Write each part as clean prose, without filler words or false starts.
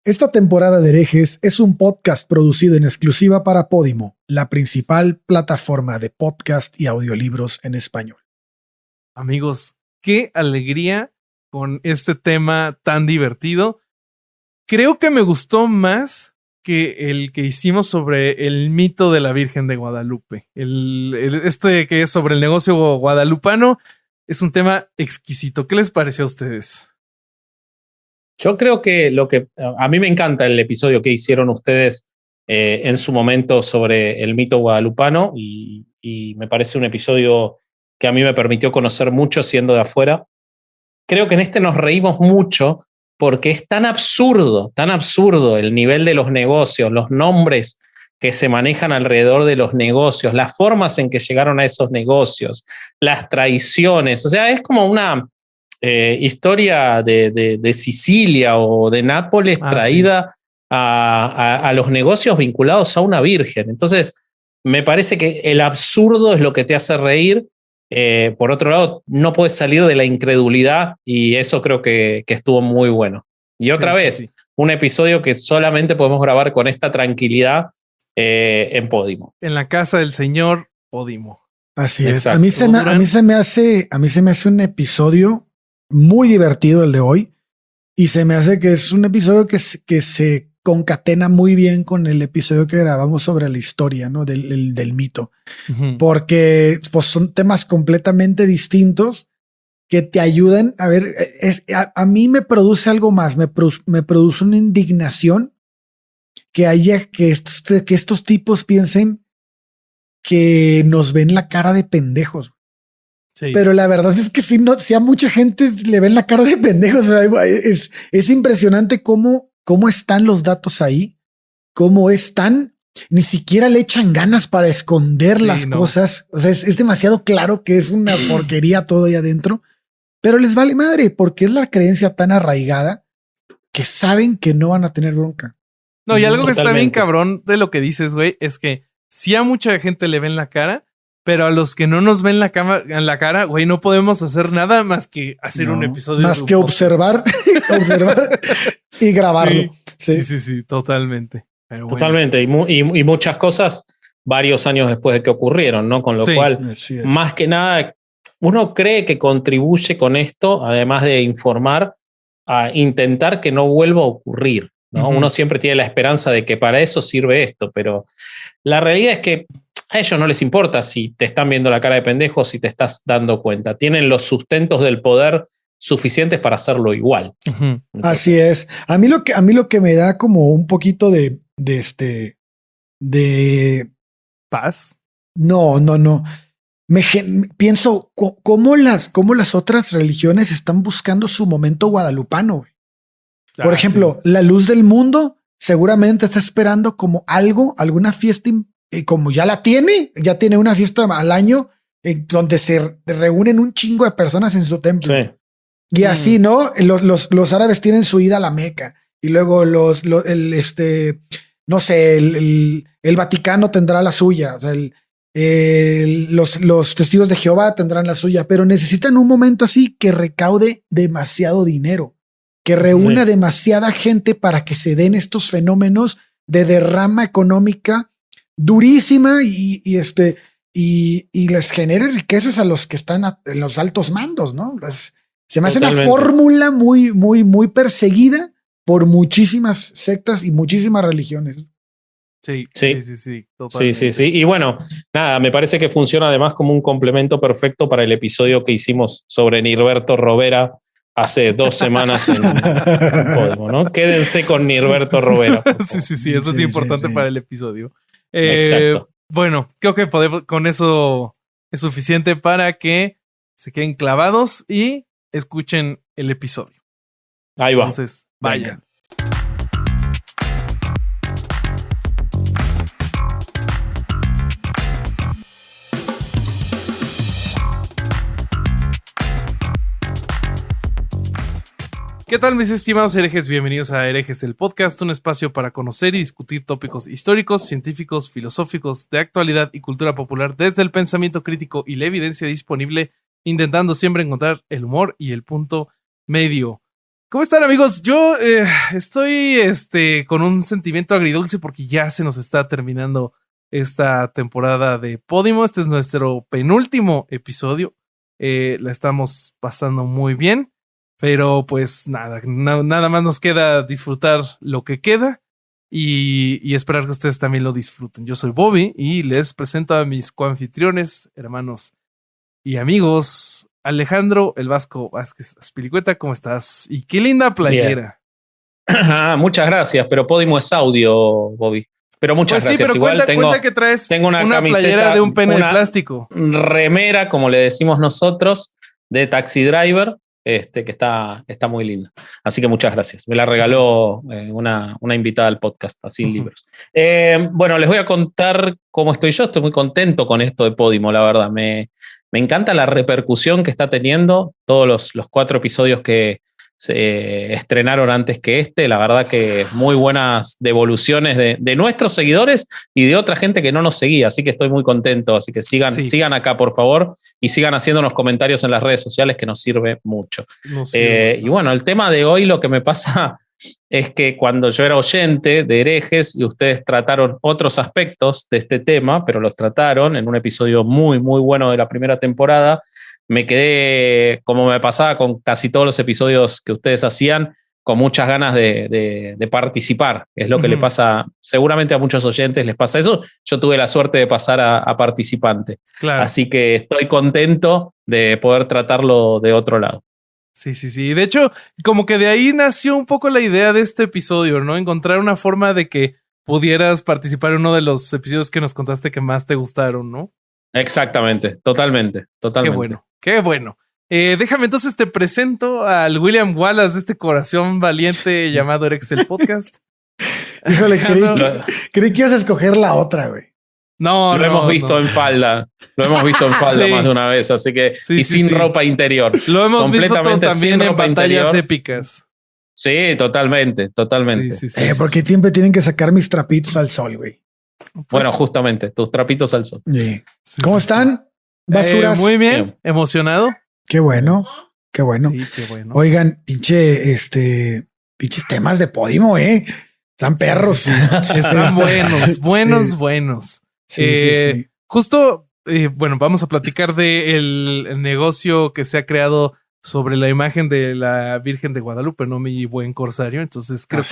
Esta temporada de Herejes es un podcast producido en exclusiva para Podimo, la principal plataforma de podcast y audiolibros en español. Amigos, qué alegría con este tema tan divertido. Creo que me gustó más que el que hicimos sobre el mito de la Virgen de Guadalupe. Este que es sobre el negocio guadalupano es un tema exquisito. ¿Qué les pareció a ustedes? Yo creo que a mí me encanta el episodio que hicieron ustedes en su momento sobre el mito guadalupano y me parece un episodio que a mí me permitió conocer mucho siendo de afuera. Creo que en este nos reímos mucho porque es tan absurdo el nivel de los negocios, los nombres que se manejan alrededor de los negocios, las formas en que llegaron a esos negocios, las traiciones. O sea, es como una historia de Sicilia o de Nápoles traída sí. a los negocios vinculados a una virgen. Entonces, me parece que el absurdo es lo que te hace reír. Por otro lado, no puedes salir de la incredulidad y eso creo que estuvo muy bueno. Y otra vez, un episodio que solamente podemos grabar con esta tranquilidad en Podimo. En la casa del señor Podimo. Así es. A mí se me hace un episodio muy divertido el de hoy y se me hace que es un episodio que se concatena muy bien con el episodio que grabamos sobre la historia, ¿no? del mito, porque pues, son temas completamente distintos que te ayudan a ver. A mí me produce algo más, me produce una indignación que estos tipos piensen que nos ven la cara de pendejos. Sí. Pero la verdad es que si a mucha gente le ven la cara de pendejos, o sea, es impresionante cómo están los datos ahí, cómo están, ni siquiera le echan ganas para esconder las cosas. O sea, es demasiado claro que es una porquería todo ahí adentro, pero les vale madre porque es la creencia tan arraigada que saben que no van a tener bronca. No, y algo que está bien cabrón de lo que dices, güey, es que sí a mucha gente le ven la cara, pero a los que no nos ven en la cara, güey, no podemos hacer nada más que hacer un episodio. Más que observar y grabarlo. Sí, totalmente. Pero bueno. Totalmente. Y muchas cosas varios años después de que ocurrieron, ¿no? Con lo cual, más que nada, uno cree que contribuye con esto, además de informar, a intentar que no vuelva a ocurrir, ¿no? Uno siempre tiene la esperanza de que para eso sirve esto, pero la realidad es que a ellos no les importa si te están viendo la cara de pendejo, si te estás dando cuenta. Tienen los sustentos del poder suficientes para hacerlo igual. Entonces, así es. A mí lo que me da como un poquito de paz. No. Pienso cómo las otras religiones están buscando su momento guadalupano. Por ejemplo, la luz del mundo seguramente está esperando como alguna fiesta. Como ya tiene una fiesta al año donde se reúnen un chingo de personas en su templo. Sí. Y así, ¿no? Los árabes tienen su ida a la Meca y luego el Vaticano tendrá la suya. O sea, los testigos de Jehová tendrán la suya, pero necesitan un momento así que recaude demasiado dinero, que reúna demasiada gente para que se den estos fenómenos de derrama económica durísima y les genere riquezas a los que están en los altos mandos, ¿no? Se me hace una fórmula muy, muy, muy perseguida por muchísimas sectas y muchísimas religiones. Sí. Totalmente. Sí. Y bueno, nada, me parece que funciona además como un complemento perfecto para el episodio que hicimos sobre Nirberto Rovera hace 2 semanas en Podimo, ¿no? Quédense con Nirberto Rovera. Sí, eso es importante para el episodio. Bueno, creo que con eso es suficiente para que se queden clavados y escuchen el episodio. Ahí va. Entonces, vayan. ¿Qué tal, mis estimados herejes? Bienvenidos a Herejes, el podcast, un espacio para conocer y discutir tópicos históricos, científicos, filosóficos, de actualidad y cultura popular desde el pensamiento crítico y la evidencia disponible, intentando siempre encontrar el humor y el punto medio. ¿Cómo están, amigos? Yo estoy con un sentimiento agridulce porque ya se nos está terminando esta temporada de Podimo. Este es nuestro penúltimo episodio. La estamos pasando muy bien, pero pues nada más nos queda disfrutar lo que queda y esperar que ustedes también lo disfruten. Yo soy Bobby y les presento a mis coanfitriones, hermanos y amigos. Alejandro El Vasco Vázquez Azpilicueta, ¿cómo estás? Y qué linda playera. Muchas gracias, pero Podimo es audio, Bobby. Pero muchas gracias. Pero igual cuenta que traes tengo una playera de un pene de plástico. Remera, como le decimos nosotros, de Taxi Driver, que está muy linda. Así que muchas gracias. Me la regaló una invitada al podcast, así en libros. Bueno, les voy a contar cómo estoy yo. Estoy muy contento con esto de Podimo, la verdad. Me encanta la repercusión que está teniendo todos los 4 episodios que se estrenaron antes que la verdad que muy buenas devoluciones de nuestros seguidores y de otra gente que no nos seguía, así que estoy muy contento, así que sigan acá por favor y sigan haciéndonos comentarios en las redes sociales que nos sirve mucho. Y bueno, el tema de hoy, lo que me pasa es que cuando yo era oyente de Herejes y ustedes trataron otros aspectos de este tema, pero los trataron en un episodio muy muy bueno de la primera temporada, me quedé, como me pasaba con casi todos los episodios que ustedes hacían, con muchas ganas de participar. Es lo que le pasa, seguramente a muchos oyentes les pasa eso. Yo tuve la suerte de pasar a participante. Claro. Así que estoy contento de poder tratarlo de otro lado. Sí. De hecho, como que de ahí nació un poco la idea de este episodio, ¿no? Encontrar una forma de que pudieras participar en uno de los episodios que nos contaste que más te gustaron, ¿no? Exactamente, totalmente. Qué bueno. Déjame entonces te presento al William Wallace de este corazón valiente llamado Erexel Podcast. Híjole, creí que ibas a escoger la otra, güey. Lo hemos visto en falda. Lo hemos visto en falda más de una vez, así que sin ropa interior. Lo hemos visto también en batallas épicas. Sí, totalmente. Sí. ¿Por qué siempre tienen que sacar mis trapitos al sol, güey? Pues, bueno, justamente, tus trapitos al sol. Sí. ¿Cómo están? Basuras. Muy bien, emocionado. Qué bueno. Sí, qué bueno. Oigan, pinches temas de Podimo, Están perros. Sí. Están buenos. Sí. Justo, bueno, vamos a platicar del negocio que se ha creado sobre la imagen de la Virgen de Guadalupe, ¿no? Mi buen corsario. Entonces creo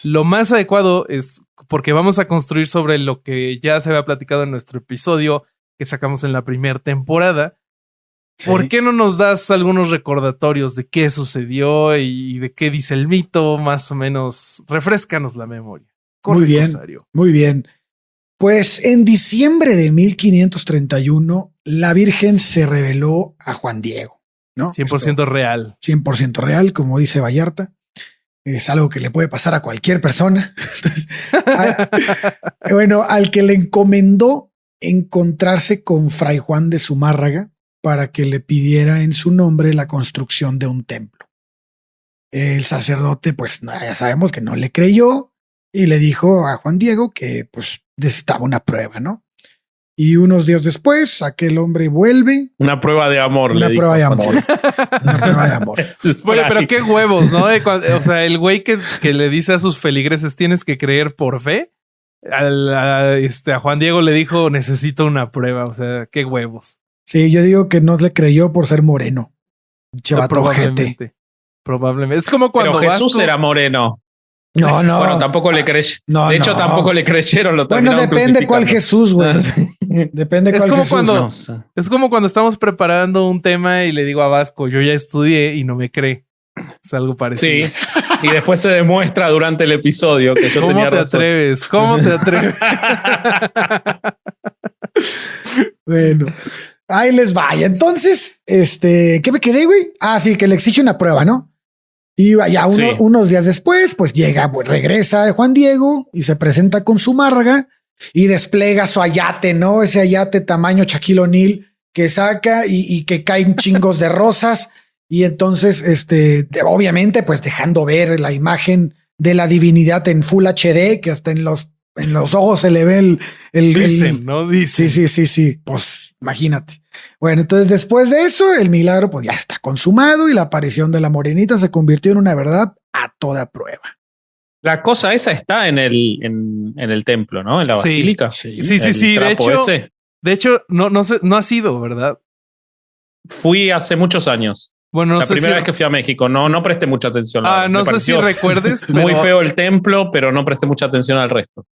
lo más adecuado es porque vamos a construir sobre lo que ya se había platicado en nuestro episodio que sacamos en la primera temporada. Sí. ¿Por qué no nos das algunos recordatorios de qué sucedió y de qué dice el mito? Más o menos, refréscanos la memoria. Muy bien. Pues en diciembre de 1531, la Virgen se reveló a Juan Diego, ¿no? 100% real. 100% real, como dice Vallarta. Es algo que le puede pasar a cualquier persona. Entonces, al que le encomendó encontrarse con Fray Juan de Zumárraga para que le pidiera en su nombre la construcción de un templo. El sacerdote, pues ya sabemos que no le creyó y le dijo a Juan Diego que pues necesitaba una prueba, ¿no? Y unos días después, aquel hombre vuelve. Una prueba de amor. Una prueba de amor. Bueno, pero qué huevos, ¿no? O sea, el güey que le dice a sus feligreses tienes que creer por fe. A Juan Diego le dijo necesito una prueba. O sea, qué huevos. Sí, yo digo que no le creyó por ser moreno. Probablemente. Es como cuando pero Jesús era moreno. No. Bueno, tampoco le creyeron. De hecho, tampoco le creyeron. Bueno, depende cuál Jesús, güey. Depende cuál Jesús. Es como cuando estamos preparando un tema y le digo a Vasco, yo ya estudié y no me cree. Es algo parecido. Sí. Y después se demuestra durante el episodio que yo tenía razón. ¿Cómo te atreves? Bueno, ahí les vaya. Entonces, ¿qué me quedé, güey? Ah, sí, que le exige una prueba, ¿no? Y ya unos días después, pues regresa Juan Diego y se presenta con Zumárraga y despliega su ayate, ¿no? Ese ayate tamaño Shaquille O'Neal que saca y que caen chingos de rosas. Y entonces, obviamente, pues dejando ver la imagen de la divinidad en Full HD, que hasta en los ojos se le ve Dicen, ¿no? Dicen. Sí. Pues Imagínate. Bueno, entonces después de eso, el milagro pues ya está consumado y la aparición de la morenita se convirtió en una verdad a toda prueba. La cosa esa está en el templo, ¿no? En la basílica. Sí. De hecho, no ha sido, ¿verdad? Fui hace muchos años. Bueno, la primera vez que fui a México, no presté mucha atención. No sé si recuerdes. Pero muy feo el templo, pero no presté mucha atención al resto.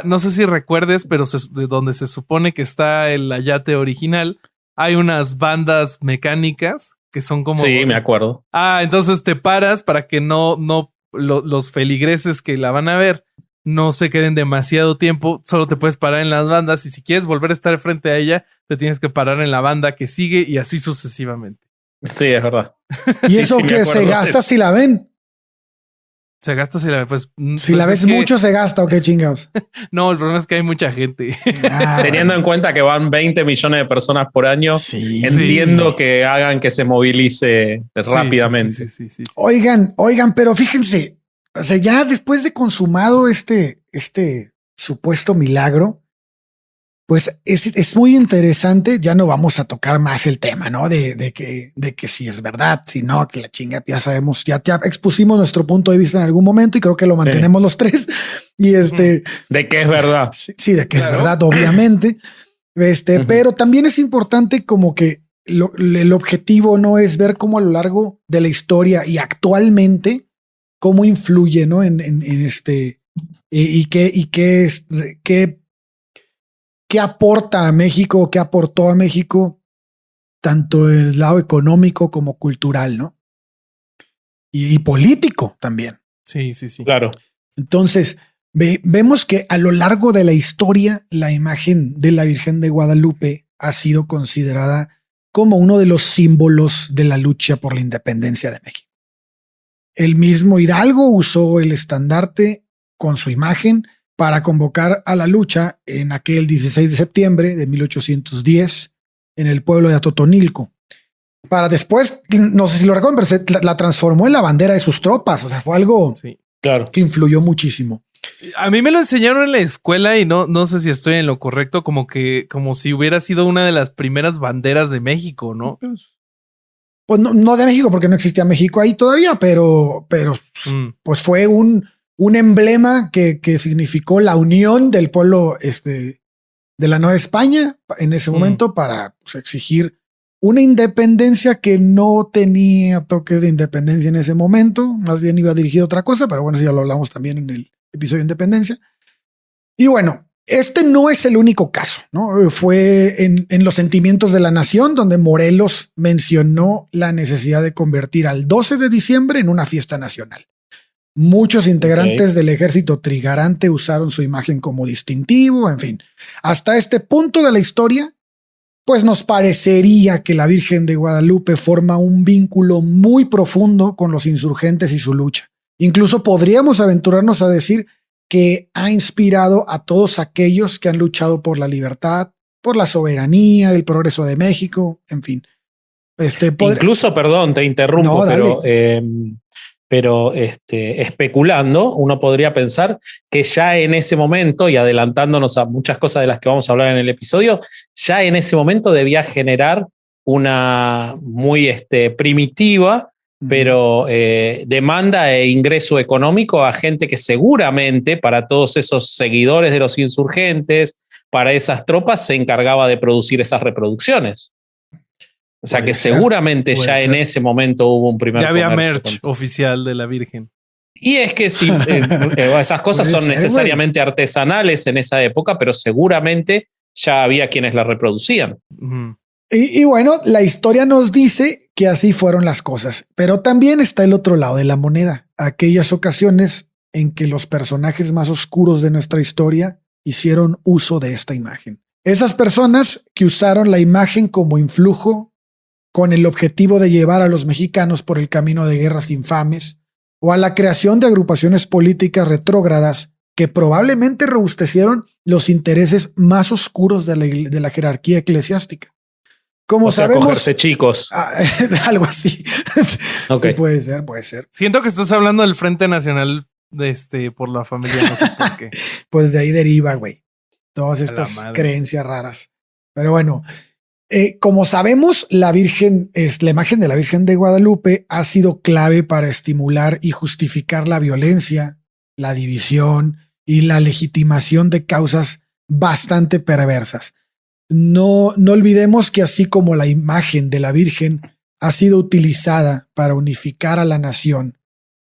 No sé si recuerdes, pero de donde se supone que está el ayate original, hay unas bandas mecánicas que son como... Sí, me acuerdo. Entonces te paras para que los feligreses que la van a ver no se queden demasiado tiempo. Solo te puedes parar en las bandas y si quieres volver a estar frente a ella, te tienes que parar en la banda que sigue y así sucesivamente. Sí, es verdad. ¿Y eso que se gasta si la ven? Se gasta si la ven, pues... Si la ves mucho, ¿se gasta o qué chingados? No, el problema es que hay mucha gente. Teniendo en cuenta que van 20 millones de personas por año, entiendo que hagan que se movilice rápidamente. Sí. Oigan, pero fíjense, o sea, ya después de consumado este supuesto milagro, pues es muy interesante. Ya no vamos a tocar más el tema, ¿no? De que si es verdad, si no, que la chinga, ya sabemos, ya expusimos nuestro punto de vista en algún momento y creo que lo mantenemos los tres. Y de que es verdad. Sí, de que es verdad, obviamente. Pero también es importante como que el objetivo no es ver cómo a lo largo de la historia y actualmente cómo influye, ¿no? ¿Qué aporta a México? ¿Qué aportó a México? Tanto el lado económico como cultural, ¿no? Y político también. Sí. Claro. Entonces, vemos que a lo largo de la historia, la imagen de la Virgen de Guadalupe ha sido considerada como uno de los símbolos de la lucha por la independencia de México. El mismo Hidalgo usó el estandarte con su imagen para convocar a la lucha en aquel 16 de septiembre de 1810 en el pueblo de Atotonilco. Para después, no sé si lo recuerdan, pero la transformó en la bandera de sus tropas. O sea, fue algo que influyó muchísimo. A mí me lo enseñaron en la escuela y no sé si estoy en lo correcto, como si hubiera sido una de las primeras banderas de México, ¿no? Pues no de México, porque no existía México ahí todavía, pero pues fue un emblema que significó la unión del pueblo de la Nueva España en ese momento para exigir una independencia que no tenía toques de independencia en ese momento, más bien iba dirigido a otra cosa, pero bueno, eso ya lo hablamos también en el episodio de Independencia. Y bueno, no es el único caso, ¿no? Fue en los sentimientos de la nación donde Morelos mencionó la necesidad de convertir al 12 de diciembre en una fiesta nacional. Muchos integrantes del ejército trigarante usaron su imagen como distintivo, en fin. Hasta este punto de la historia, pues nos parecería que la Virgen de Guadalupe forma un vínculo muy profundo con los insurgentes y su lucha. Incluso podríamos aventurarnos a decir que ha inspirado a todos aquellos que han luchado por la libertad, por la soberanía, el progreso de México, en fin. Incluso, perdón, te interrumpo, pero especulando, uno podría pensar que ya en ese momento, y adelantándonos a muchas cosas de las que vamos a hablar en el episodio, ya en ese momento debía generar una muy primitiva, pero demanda e ingreso económico a gente que seguramente para todos esos seguidores de los insurgentes, para esas tropas, se encargaba de producir esas reproducciones. O sea que seguramente ya en ese momento hubo un primer comercio. Ya había merch oficial de la Virgen. Y es que sí, esas cosas son necesariamente artesanales en esa época, pero seguramente ya había quienes la reproducían. Y bueno, la historia nos dice que así fueron las cosas, pero también está el otro lado de la moneda, aquellas ocasiones en que los personajes más oscuros de nuestra historia hicieron uso de esta imagen. Esas personas que usaron la imagen como influjo con el objetivo de llevar a los mexicanos por el camino de guerras infames o a la creación de agrupaciones políticas retrógradas que probablemente robustecieron los intereses más oscuros de la jerarquía eclesiástica. Como sabemos, cogerse chicos. Algo así. Okay. Sí, puede ser. Siento que estás hablando del Frente Nacional por la familia, no sé por qué. Pues de ahí deriva, güey. Todas estas creencias raras. Pero bueno, Como sabemos, la imagen de la Virgen de Guadalupe ha sido clave para estimular y justificar la violencia, la división y la legitimación de causas bastante perversas. No olvidemos que así como la imagen de la Virgen ha sido utilizada para unificar a la nación,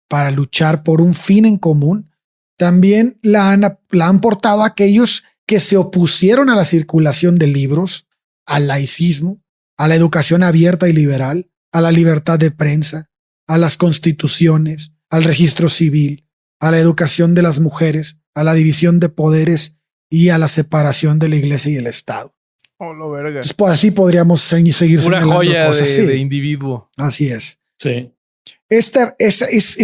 para luchar por un fin en común, también la han portado aquellos que se opusieron a la circulación de libros, al laicismo, a la educación abierta y liberal, a la libertad de prensa, a las constituciones, al registro civil, a la educación de las mujeres, a la división de poderes y a la separación de la iglesia y el Estado. Oh, lo verga. Entonces, pues, así podríamos seguir una señalando joya cosas de individuo. Así es. Sí. Es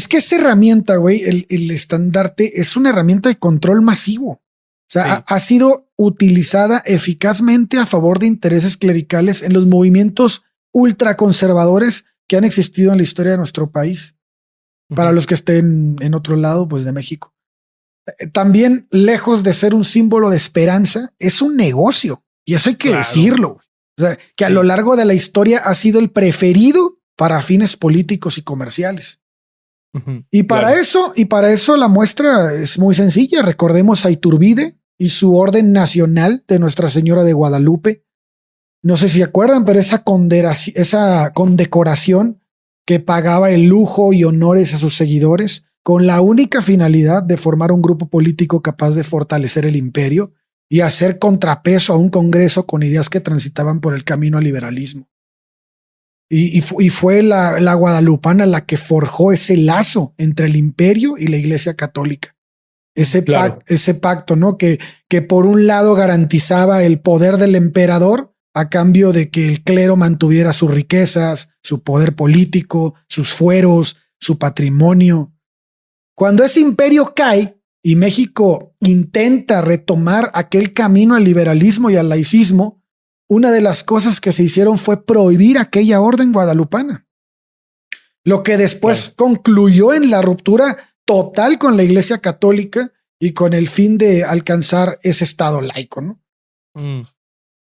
que esa herramienta, güey, el estandarte es una herramienta de control masivo. O sea, Sí. ha sido utilizada eficazmente a favor de intereses clericales en los movimientos ultraconservadores que han existido en la historia de nuestro país. Para los que estén en otro lado, pues de México. También, lejos de ser un símbolo de esperanza, es un negocio. Y eso hay que decirlo. O sea, que a lo largo de la historia ha sido el preferido para fines políticos y comerciales. Y para eso la muestra es muy sencilla. Recordemos a Iturbide y su Orden Nacional de Nuestra Señora de Guadalupe. No sé si se acuerdan, pero esa condecoración que pagaba el lujo y honores a sus seguidores con la única finalidad de formar un grupo político capaz de fortalecer el imperio y hacer contrapeso a un Congreso con ideas que transitaban por el camino al liberalismo. Y fue la guadalupana la que forjó ese lazo entre el imperio y la Iglesia Católica. Ese pacto, ¿no? Que por un lado garantizaba el poder del emperador a cambio de que el clero mantuviera sus riquezas, su poder político, sus fueros, su patrimonio. Cuando ese imperio cae y México intenta retomar aquel camino al liberalismo y al laicismo, una de las cosas que se hicieron fue prohibir aquella orden guadalupana. Lo que después concluyó en la ruptura total con la Iglesia Católica y con el fin de alcanzar ese estado laico, ¿no?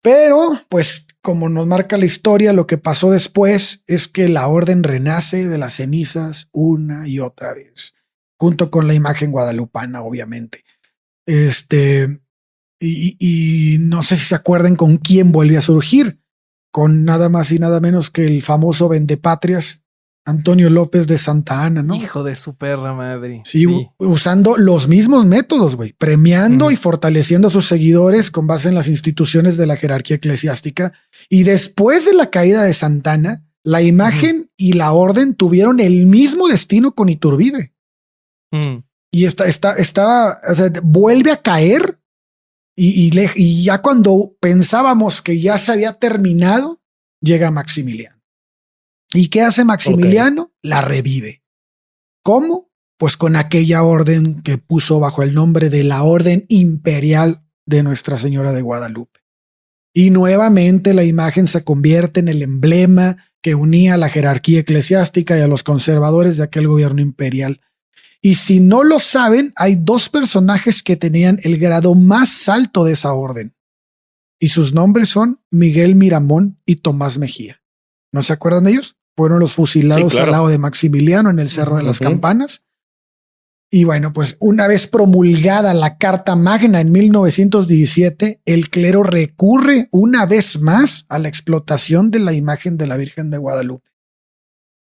Pero, pues, como nos marca la historia, lo que pasó después es que la orden renace de las cenizas una y otra vez, junto con la imagen guadalupana, obviamente. Y no sé si se acuerdan con quién vuelve a surgir, con nada más y nada menos que el famoso vendepatrias Antonio López de Santa Anna, ¿no? Hijo de su perra madre. Sí. Usando los mismos métodos, güey, premiando y fortaleciendo a sus seguidores con base en las instituciones de la jerarquía eclesiástica. Y después de la caída de Santa Anna, la imagen y la orden tuvieron el mismo destino con Iturbide. Y estaba, o sea, vuelve a caer. Y ya cuando pensábamos que ya se había terminado, llega Maximiliano. ¿Y qué hace Maximiliano? La revive. ¿Cómo? Pues con aquella orden que puso bajo el nombre de la Orden Imperial de Nuestra Señora de Guadalupe. Y nuevamente la imagen se convierte en el emblema que unía a la jerarquía eclesiástica y a los conservadores de aquel gobierno imperial. Y si no lo saben, hay dos personajes que tenían el grado más alto de esa orden. Y sus nombres son Miguel Miramón y Tomás Mejía. ¿No se acuerdan de ellos? Fueron los fusilados al lado de Maximiliano en el Cerro de las Campanas. Y bueno, pues una vez promulgada la Carta Magna en 1917, el clero recurre una vez más a la explotación de la imagen de la Virgen de Guadalupe.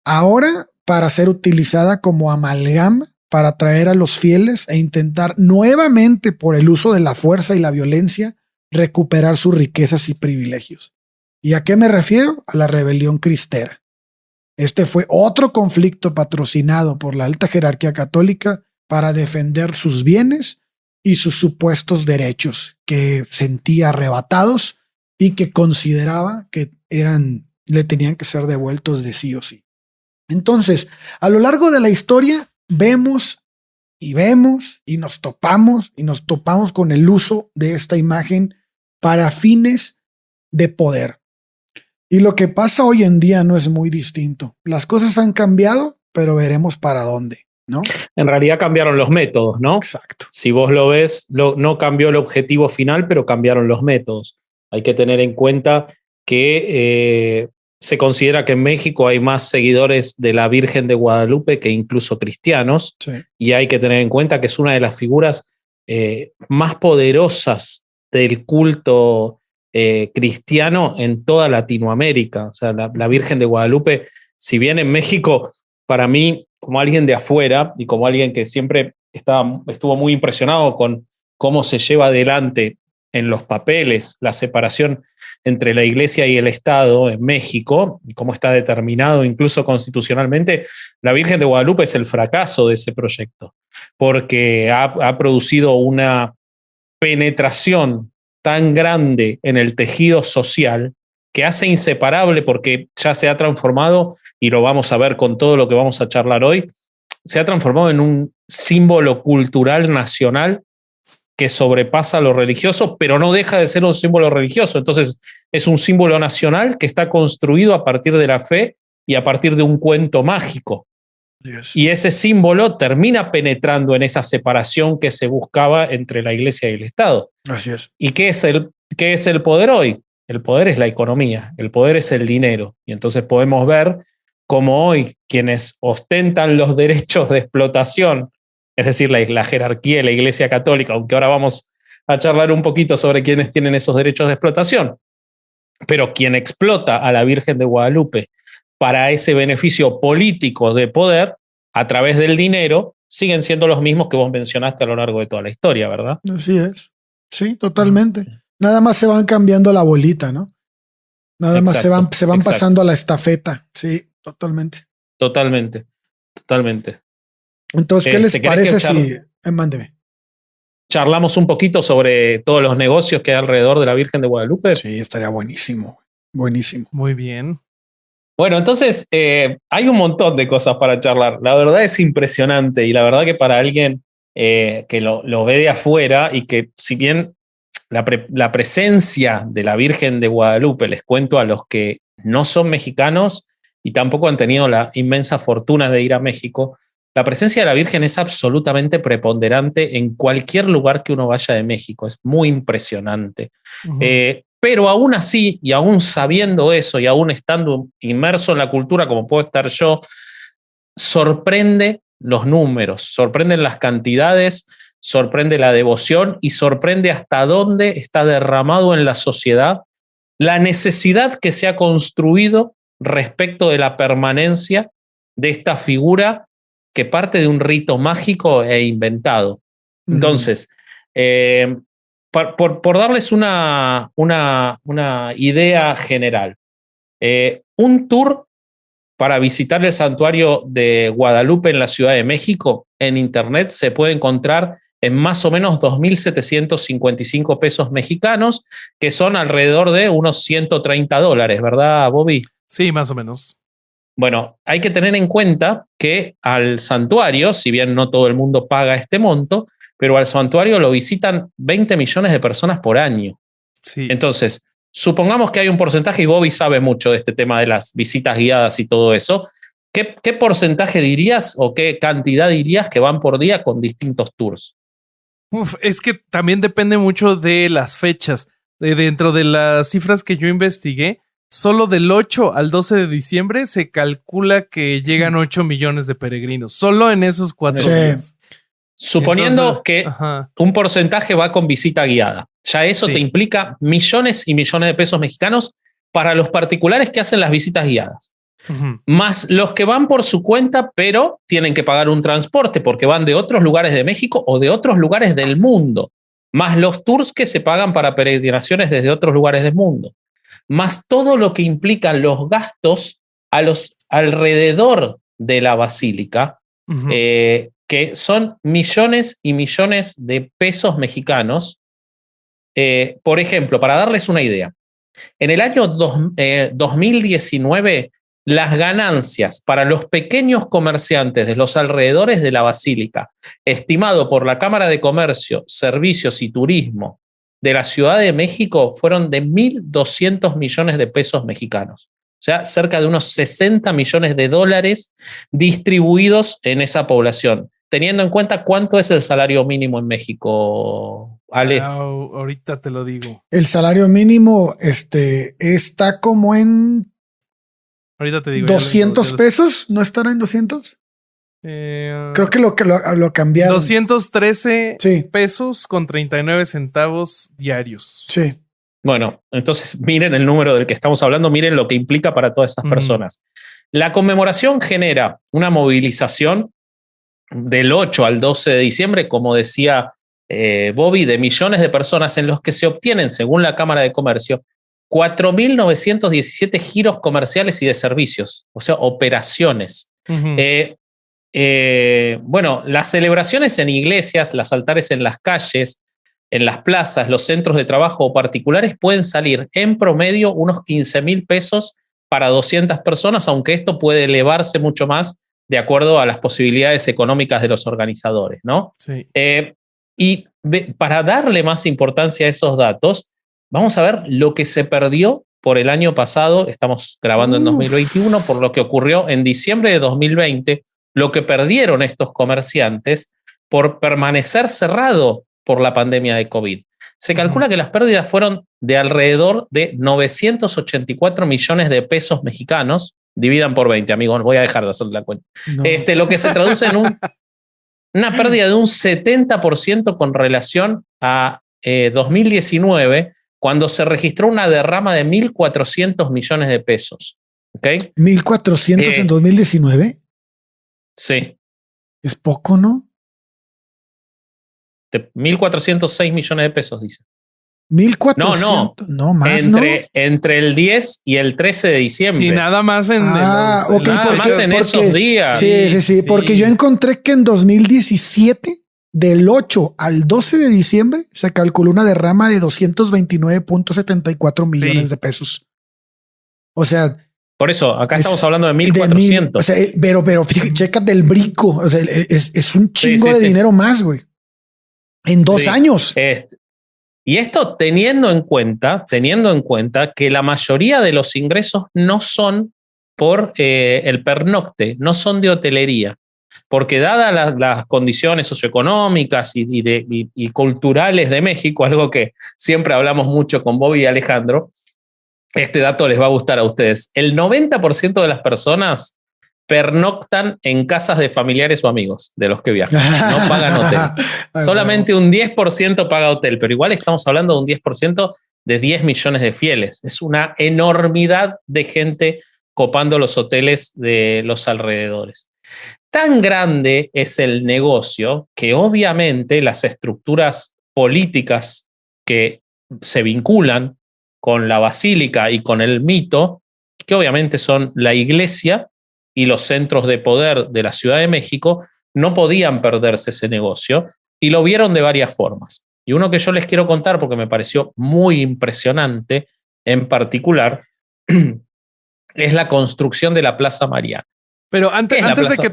Ahora para ser utilizada como amalgama para atraer a los fieles e intentar nuevamente, por el uso de la fuerza y la violencia, recuperar sus riquezas y privilegios. ¿Y a qué me refiero? A la rebelión cristera. Este fue otro conflicto patrocinado por la alta jerarquía católica para defender sus bienes y sus supuestos derechos que sentía arrebatados y que consideraba que le tenían que ser devueltos de sí o sí. Entonces, a lo largo de la historia, vemos y nos topamos con el uso de esta imagen para fines de poder. Y lo que pasa hoy en día no es muy distinto. Las cosas han cambiado, pero veremos para dónde, ¿no? En realidad cambiaron los métodos, ¿no? Exacto. Si vos lo ves, no cambió el objetivo final, pero cambiaron los métodos. Hay que tener en cuenta que se considera que en México hay más seguidores de la Virgen de Guadalupe que incluso cristianos, Sí. y hay que tener en cuenta que es una de las figuras más poderosas del culto cristiano en toda Latinoamérica. O sea, la Virgen de Guadalupe, si bien en México, para mí, como alguien de afuera y como alguien que siempre estuvo muy impresionado con cómo se lleva adelante en los papeles la separación entre la Iglesia y el Estado en México, y cómo está determinado incluso constitucionalmente, la Virgen de Guadalupe es el fracaso de ese proyecto, porque ha producido una penetración tan grande en el tejido social que hace inseparable, porque ya se ha transformado, y lo vamos a ver con todo lo que vamos a charlar hoy, se ha transformado en un símbolo cultural nacional que sobrepasa lo religioso, pero no deja de ser un símbolo religioso. Entonces, es un símbolo nacional que está construido a partir de la fe y a partir de un cuento mágico. Yes. Y ese símbolo termina penetrando en esa separación que se buscaba entre la Iglesia y el Estado. Así es. ¿Y qué es el poder hoy? El poder es la economía, el poder es el dinero. Y entonces podemos ver cómo hoy quienes ostentan los derechos de explotación, es decir, la jerarquía de la Iglesia Católica, aunque ahora vamos a charlar un poquito sobre quiénes tienen esos derechos de explotación, pero quien explota a la Virgen de Guadalupe para ese beneficio político de poder a través del dinero, siguen siendo los mismos que vos mencionaste a lo largo de toda la historia, ¿verdad? Así es. Sí, totalmente. Nada más se van cambiando la bolita, ¿no? Nada más se van pasando a la estafeta. Sí, totalmente. Totalmente. Entonces, ¿qué les parece si... mándeme. Charlamos un poquito sobre todos los negocios que hay alrededor de la Virgen de Guadalupe. Sí, estaría buenísimo. Buenísimo. Muy bien. Bueno, entonces hay un montón de cosas para charlar. La verdad es impresionante, y la verdad que para alguien que lo ve de afuera, y que si bien la presencia de la Virgen de Guadalupe, les cuento a los que no son mexicanos y tampoco han tenido la inmensa fortuna de ir a México, la presencia de la Virgen es absolutamente preponderante en cualquier lugar que uno vaya de México. Es muy impresionante. Ujú. Pero aún así, y aún sabiendo eso, y aún estando inmerso en la cultura como puedo estar yo, sorprende los números, sorprenden las cantidades, sorprende la devoción y sorprende hasta dónde está derramado en la sociedad la necesidad que se ha construido respecto de la permanencia de esta figura que parte de un rito mágico e inventado. Entonces, por darles una idea general, un tour para visitar el santuario de Guadalupe en la Ciudad de México en internet se puede encontrar en más o menos 2.755 pesos mexicanos, que son alrededor de unos $130, ¿verdad, Bobby? Sí, más o menos. Bueno, hay que tener en cuenta que al santuario, si bien no todo el mundo paga este monto, pero al santuario lo visitan 20 millones de personas por año. Sí. Entonces, supongamos que hay un porcentaje, y Bobby sabe mucho de este tema de las visitas guiadas y todo eso. ¿Qué porcentaje dirías o qué cantidad dirías que van por día con distintos tours? Es que también depende mucho de las fechas. Dentro de las cifras que yo investigué, solo del 8 al 12 de diciembre se calcula que llegan 8 millones de peregrinos. Solo en esos 4 días. Suponiendo Entonces, que ajá, un porcentaje va con visita guiada. Ya eso Sí. te implica millones y millones de pesos mexicanos para los particulares que hacen las visitas guiadas. ujú, Más los que van por su cuenta, pero tienen que pagar un transporte porque van de otros lugares de México o de otros lugares del mundo. Más los tours que se pagan para peregrinaciones desde otros lugares del mundo. Más todo lo que implican los gastos a los alrededor de la basílica, ujú. que son millones y millones de pesos mexicanos. Por ejemplo, para darles una idea, en el año 2019, las ganancias para los pequeños comerciantes de los alrededores de la basílica, estimado por la Cámara de Comercio, Servicios y Turismo de la Ciudad de México, fueron de 1.200 millones de pesos mexicanos. O sea, cerca de unos 60 millones de dólares distribuidos en esa población, teniendo en cuenta cuánto es el salario mínimo en México, Ale. Ahorita te lo digo. El salario mínimo está como en Ahorita te digo. 200 pesos. ¿No estará en 200? Creo que lo cambiaron. 213 Sí. pesos con 39 centavos diarios. Sí. Bueno, entonces miren el número del que estamos hablando, miren lo que implica para todas estas personas. La conmemoración genera una movilización del 8 al 12 de diciembre, como decía Bobby, de millones de personas en los que se obtienen, según la Cámara de Comercio, 4.917 giros comerciales y de servicios, o sea, operaciones. Bueno, las celebraciones en iglesias, los altares en las calles, en las plazas, los centros de trabajo o particulares pueden salir en promedio unos 15.000 pesos para 200 personas, aunque esto puede elevarse mucho más de acuerdo a las posibilidades económicas de los organizadores, ¿no? Sí. Y para darle más importancia a esos datos, vamos a ver lo que se perdió por el año pasado. Estamos grabando en 2021, por lo que ocurrió en diciembre de 2020, lo que perdieron estos comerciantes por permanecer cerrado por la pandemia de COVID. Se calcula que las pérdidas fueron de alrededor de 984 millones de pesos mexicanos. Dividan por 20, amigos, voy a dejar de hacer la cuenta. No. Lo que se traduce en una pérdida de un 70% con relación a 2019, cuando se registró una derrama de 1.400 millones de pesos. ¿Okay? ¿1.400 en 2019? Sí. Es poco, ¿no? 1.406 millones de pesos, dice. 1.400. No, más, entre el 10 y el 13 de diciembre. Sí, nada más en esos días. Sí, porque yo encontré que en 2017, del 8 al 12 de diciembre, se calculó una derrama de 229.74 millones de pesos. O sea... Por eso, acá estamos hablando de 1.400. O sea, pero fíjate, chécate el brico. O sea, es un chingo de dinero más, güey. En 2 años. Y esto teniendo en cuenta que la mayoría de los ingresos no son por el pernocte, no son de hotelería, porque dadas las condiciones socioeconómicas y culturales de México, algo que siempre hablamos mucho con Bobby y Alejandro, este dato les va a gustar a ustedes. El 90% de las personas pernoctan en casas de familiares o amigos de los que viajan. No pagan hotel. Solamente un 10% paga hotel, pero igual estamos hablando de un 10% de 10 millones de fieles. Es una enormidad de gente copando los hoteles de los alrededores. Tan grande es el negocio que obviamente las estructuras políticas que se vinculan con la basílica y con el mito, que obviamente son la iglesia y los centros de poder de la Ciudad de México, no podían perderse ese negocio y lo vieron de varias formas. Y uno que yo les quiero contar porque me pareció muy impresionante en particular es la construcción de la Plaza Mariana. Pero antes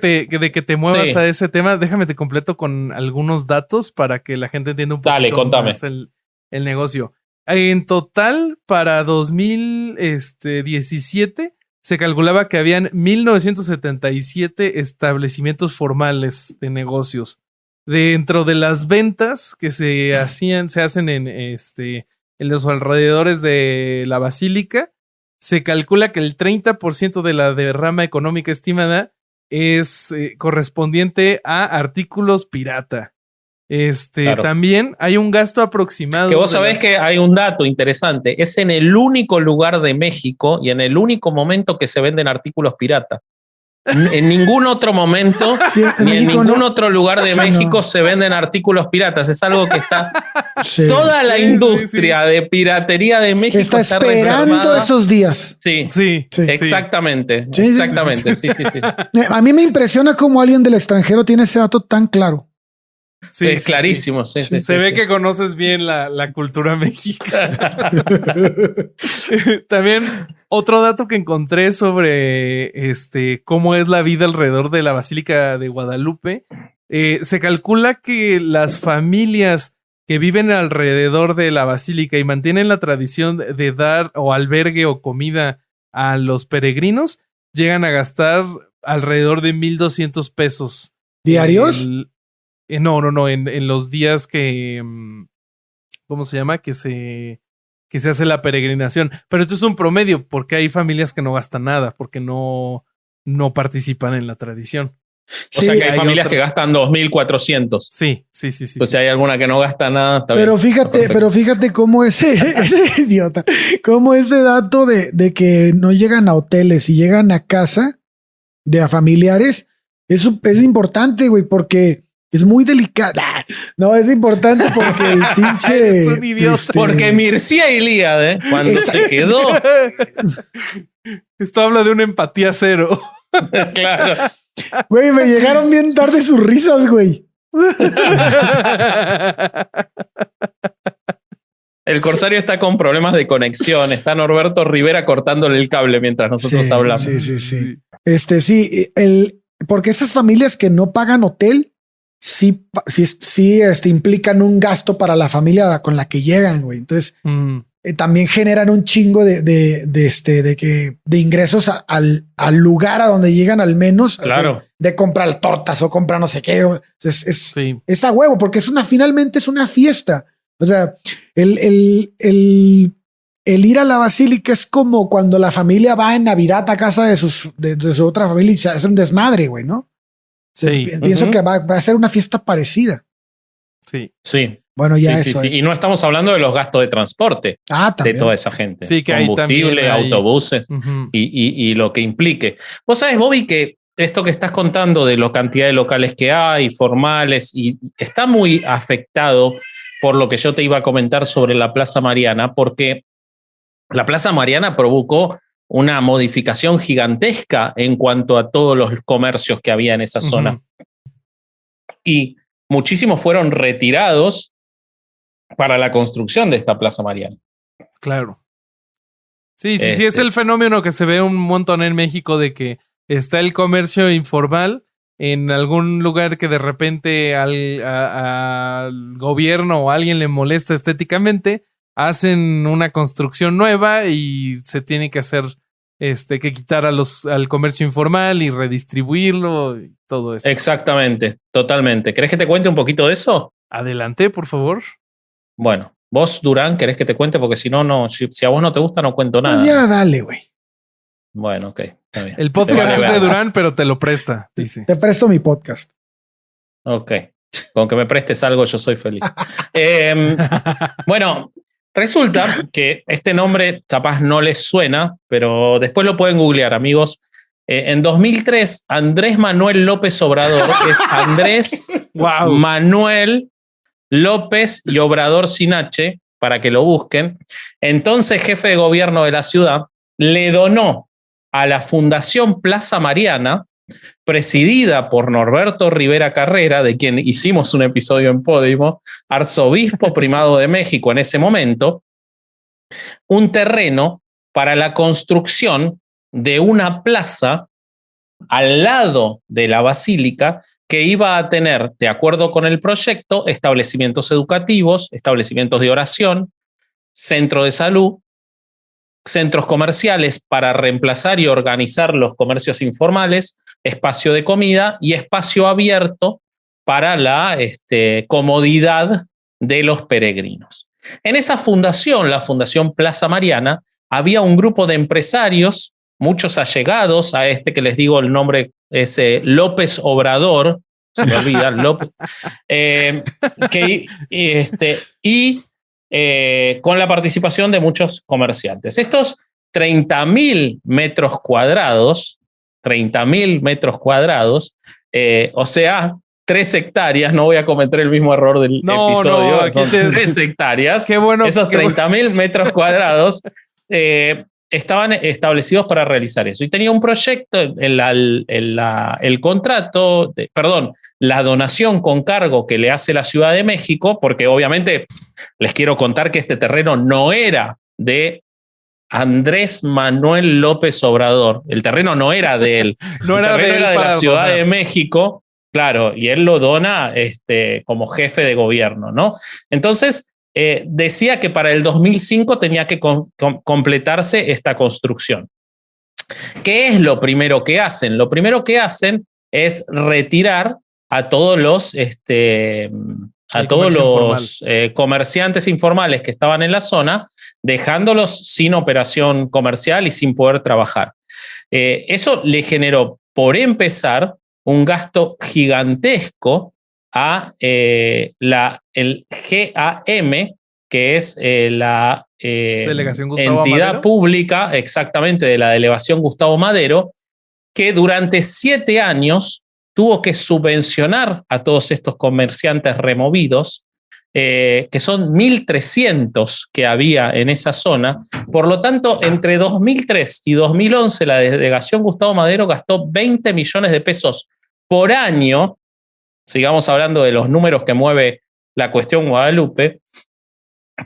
de que te muevas a ese tema, déjame te completo con algunos datos para que la gente entienda un poquito más el negocio. En total, para 2017, se calculaba que habían 1,977 establecimientos formales de negocios. Dentro de las ventas que se hacen en los alrededores de la basílica, se calcula que el 30% de la derrama económica estimada es correspondiente a artículos pirata. Claro. También hay un gasto aproximado. Que vos sabés que hay un dato interesante. Es en el único lugar de México y en el único momento que se venden artículos pirata. En ningún otro momento, ni en ningún otro lugar de México se venden artículos piratas. Es algo que está... Toda la industria de piratería de México está esperando esos días. Sí, exactamente. Exactamente. Sí. A mí me impresiona cómo alguien del extranjero tiene ese dato tan claro. Es clarísimo. Sí. Se ve que conoces bien la cultura mexicana. También otro dato que encontré sobre cómo es la vida alrededor de la Basílica de Guadalupe. Se calcula que las familias que viven alrededor de la basílica y mantienen la tradición de dar o albergue o comida a los peregrinos llegan a gastar alrededor de 1,200 pesos. ¿Diarios? No, en los días que ¿cómo se llama? Que se hace la peregrinación. Pero esto es un promedio, porque hay familias que no gastan nada, porque no participan en la tradición. O sea que hay familias que gastan 2.400. Sí. Pues si hay alguna que no gasta nada, está pero bien. Fíjate cómo ese idiota, cómo ese dato de que no llegan a hoteles y llegan a casa de a familiares, eso es importante, güey, porque es muy delicada. No, es importante porque el pinche... Es un idiota. Porque Mircea Eliade, cuando se quedó... Esto habla de una empatía cero. Claro. Güey, me llegaron bien tarde sus risas, güey. El Corsario está con problemas de conexión. Está Norberto Rivera cortándole el cable mientras nosotros hablamos. Sí. Porque esas familias que no pagan hotel, sí, implican un gasto para la familia con la que llegan, güey. Entonces, también generan un chingo de ingresos al lugar a donde llegan, al menos. Claro. O sea, de comprar tortas o comprar no sé qué. Es a huevo, porque finalmente es una fiesta. O sea, el ir a la basílica es como cuando la familia va en Navidad a casa de su otra familia y se hace un desmadre, güey, ¿no? Pienso que va a ser una fiesta parecida. Sí. Bueno, ya sí, eso. Sí. Y no estamos hablando de los gastos de transporte de toda esa gente. Sí, que combustible, autobuses y lo que implique. Vos sabés, Bobby, que esto que estás contando de la cantidad de locales que hay, formales, y está muy afectado por lo que yo te iba a comentar sobre la Plaza Mariana, porque la Plaza Mariana provocó una modificación gigantesca en cuanto a todos los comercios que había en esa zona. Y muchísimos fueron retirados para la construcción de esta Plaza Mariana. Claro. Sí, es el fenómeno que se ve un montón en México de que está el comercio informal en algún lugar que de repente al gobierno o a alguien le molesta estéticamente, hacen una construcción nueva y se tiene que hacer que quitar al comercio informal y redistribuirlo y todo esto. Exactamente, totalmente. ¿Querés que te cuente un poquito de eso? Adelante, por favor. Bueno, vos, Durán, ¿querés que te cuente? Porque si no, si a vos no te gusta, no cuento nada. Ya, dale, güey. Bueno, ok. Está bien. El podcast es de Durán, pero te lo presta, dice. Te presto mi podcast. Ok. Con que me prestes algo, yo soy feliz. Bueno, resulta que este nombre capaz no les suena, pero después lo pueden googlear, amigos. En 2003, Andrés Manuel López Obrador es Andrés Manuel López y Obrador sin H, para que lo busquen. Entonces, jefe de gobierno de la ciudad, le donó a la Fundación Plaza Mariana, presidida por Norberto Rivera Carrera, de quien hicimos un episodio en Podimo, arzobispo primado de México en ese momento, un terreno para la construcción de una plaza al lado de la basílica que iba a tener, de acuerdo con el proyecto, establecimientos educativos, establecimientos de oración, centro de salud, centros comerciales para reemplazar y organizar los comercios informales, espacio de comida y espacio abierto para la comodidad de los peregrinos. En esa fundación, la Fundación Plaza Mariana, había un grupo de empresarios, muchos allegados a que les digo el nombre es López Obrador, se me olvida, López, con la participación de muchos comerciantes. Estos 30.000 metros cuadrados, o sea, 3 hectáreas, no voy a cometer el mismo error del episodio, son 3 hectáreas. Qué bueno. Esos 30.000 metros cuadrados estaban establecidos para realizar eso. Y tenía un proyecto, el contrato, la donación con cargo que le hace la Ciudad de México, porque obviamente les quiero contar que este terreno no era de Andrés Manuel López Obrador. El terreno no era de él. Era de la Ciudad de México, claro, y él lo dona como jefe de gobierno, ¿no? Entonces, decía que para el 2005 tenía que completarse esta construcción. ¿Qué es lo primero que hacen? Lo primero que hacen es retirar a todos los a todos los comerciantes informales que estaban en la zona, dejándolos sin operación comercial y sin poder trabajar. Eso le generó, por empezar, un gasto gigantesco a el GAM, que es la entidad Madero. Pública, exactamente, de la Delegación Gustavo Madero, que durante 7 años tuvo que subvencionar a todos estos comerciantes removidos, que son 1.300 que había en esa zona. Por lo tanto, entre 2003 y 2011, la delegación Gustavo Madero gastó 20 millones de pesos por año, sigamos hablando de los números que mueve la cuestión Guadalupe,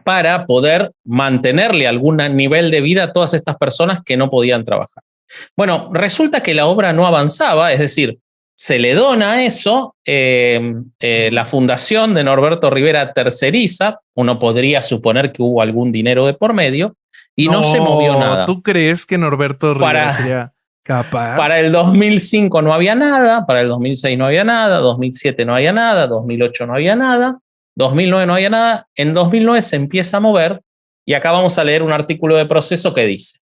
para poder mantenerle algún nivel de vida a todas estas personas que no podían trabajar. Bueno, resulta que la obra no avanzaba, es decir, se le dona eso, la fundación de Norberto Rivera terceriza, uno podría suponer que hubo algún dinero de por medio, y no se movió nada. ¿Tú crees que Norberto Rivera sería capaz? Para el 2005 no había nada, para el 2006 no había nada, 2007 no había nada, 2008 no había nada, 2009 no había nada, en 2009 se empieza a mover, y acá vamos a leer un artículo de Proceso que dice: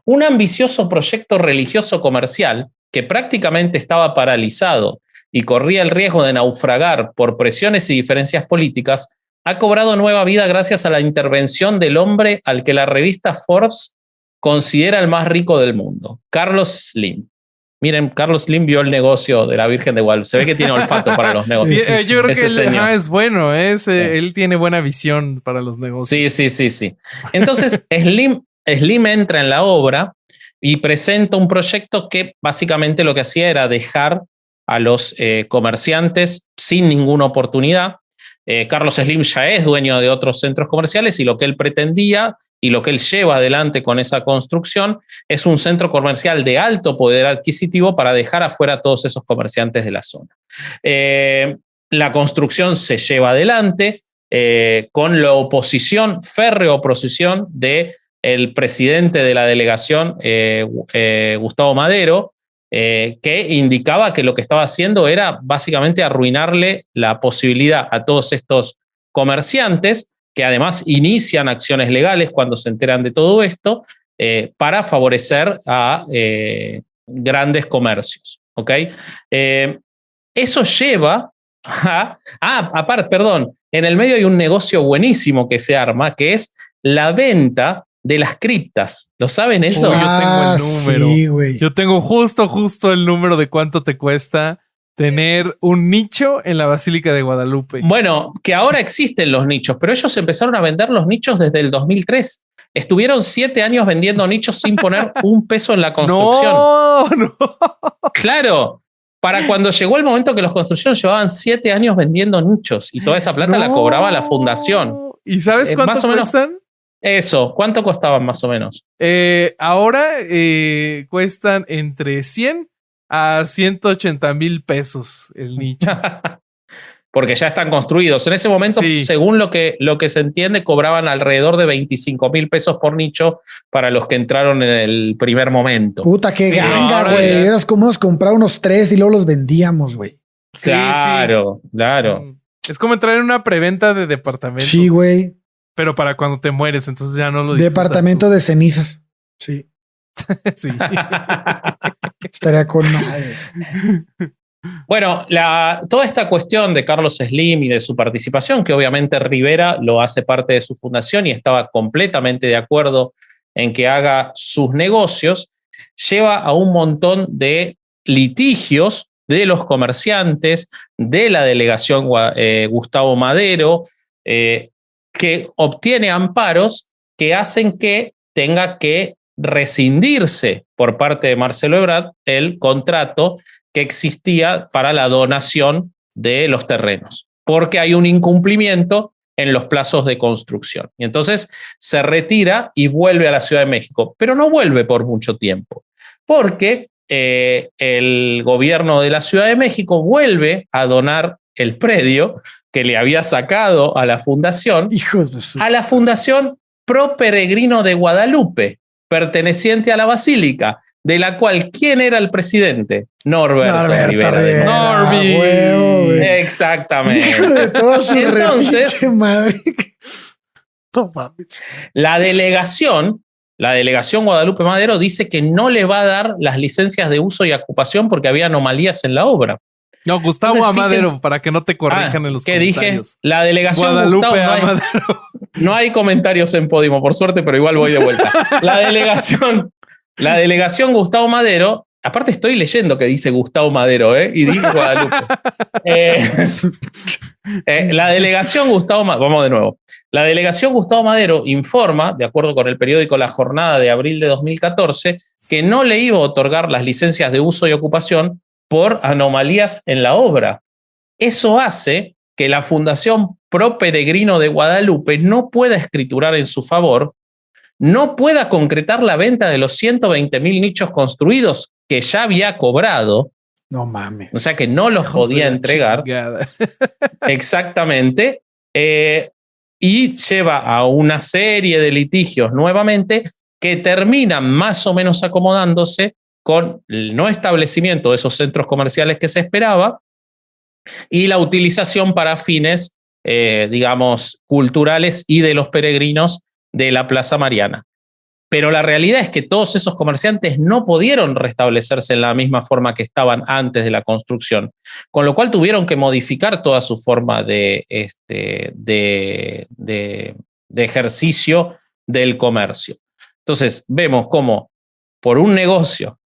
un ambicioso proyecto religioso comercial que prácticamente estaba paralizado y corría el riesgo de naufragar por presiones y diferencias políticas, ha cobrado nueva vida gracias a la intervención del hombre al que la revista Forbes considera el más rico del mundo, Carlos Slim. Miren, Carlos Slim vio el negocio de la Virgen de Guadalupe. Se ve que tiene olfato para los negocios. Sí, yo creo que él es bueno, él tiene buena visión para los negocios. Sí. Entonces, Slim entra en la obra y presenta un proyecto que básicamente lo que hacía era dejar a los comerciantes sin ninguna oportunidad. Carlos Slim ya es dueño de otros centros comerciales y lo que él pretendía y lo que él lleva adelante con esa construcción es un centro comercial de alto poder adquisitivo para dejar afuera a todos esos comerciantes de la zona. La construcción se lleva adelante con la oposición, férrea oposición del presidente de la delegación, Gustavo Madero, que indicaba que lo que estaba haciendo era básicamente arruinarle la posibilidad a todos estos comerciantes, que además inician acciones legales cuando se enteran de todo esto, para favorecer a grandes comercios. ¿Okay? Eso lleva a... aparte, perdón, en el medio hay un negocio buenísimo que se arma, que es la venta de las criptas. ¿Lo saben eso? Yo tengo el número. Sí, güey. Yo tengo justo el número de cuánto te cuesta tener un nicho en la Basílica de Guadalupe. Bueno, que ahora existen los nichos, pero ellos empezaron a vender los nichos desde el 2003. Estuvieron 7 años vendiendo nichos sin poner un peso en la construcción. No. Claro. Para cuando llegó el momento que los construyeron, llevaban 7 años vendiendo nichos y toda esa plata la cobraba la fundación. ¿Y sabes cuánto más o menos, cuestan? Eso, ¿cuánto costaban más o menos? Ahora cuestan entre 100 a 180,000 pesos el nicho. Porque ya están construidos. En ese momento, sí, según lo que se entiende, cobraban alrededor de 25,000 pesos por nicho para los que entraron en el primer momento. Puta, qué ganga, güey. Eras como comprar unos 3 y luego los vendíamos, güey. Claro. Es como entrar en una preventa de departamento. Sí, güey. Pero para cuando te mueres, entonces ya no lo disfrutas. Departamento de cenizas. Sí. Sí. Estaría con madre. Bueno, toda esta cuestión de Carlos Slim y de su participación, que obviamente Rivera lo hace parte de su fundación y estaba completamente de acuerdo en que haga sus negocios, lleva a un montón de litigios de los comerciantes, de la delegación Gustavo Madero, que obtiene amparos que hacen que tenga que rescindirse por parte de Marcelo Ebrard el contrato que existía para la donación de los terrenos, porque hay un incumplimiento en los plazos de construcción. Y entonces se retira y vuelve a la Ciudad de México, pero no vuelve por mucho tiempo, porque el gobierno de la Ciudad de México vuelve a donar el predio que le había sacado a la fundación, a la Fundación Pro Peregrino de Guadalupe, perteneciente a la Basílica, de la cual, ¿quién era el presidente? Norberto Rivera. Norby. Huevo, Exactamente. Hijo de toda su Entonces, repinche madre. No mames. La delegación Guadalupe Madero dice que no le va a dar las licencias de uso y ocupación porque había anomalías en la obra. No, Gustavo Entonces, Amadero, fíjense, para que no te corrijan en los ¿qué comentarios. dije? La delegación Guadalupe Gustavo, Amadero. no hay comentarios en Podimo, por suerte, pero igual voy de vuelta. La delegación Gustavo Madero, aparte estoy leyendo que dice Gustavo Madero, y dice Guadalupe. La delegación Gustavo Madero, vamos de nuevo. La delegación Gustavo Madero informa, de acuerdo con el periódico La Jornada de abril de 2014, que no le iba a otorgar las licencias de uso y ocupación por anomalías en la obra. Eso hace que la Fundación Pro Peregrino de Guadalupe no pueda escriturar en su favor, no pueda concretar la venta de los 120.000 nichos construidos que ya había cobrado. No mames. O sea que no los podía entregar. Exactamente. Y lleva a una serie de litigios nuevamente que terminan más o menos acomodándose con el no establecimiento de esos centros comerciales que se esperaba y la utilización para fines, digamos, culturales y de los peregrinos de la Plaza Mariana. Pero la realidad es que todos esos comerciantes no pudieron restablecerse en la misma forma que estaban antes de la construcción, con lo cual tuvieron que modificar toda su forma de ejercicio del comercio. Entonces vemos cómo por un negocio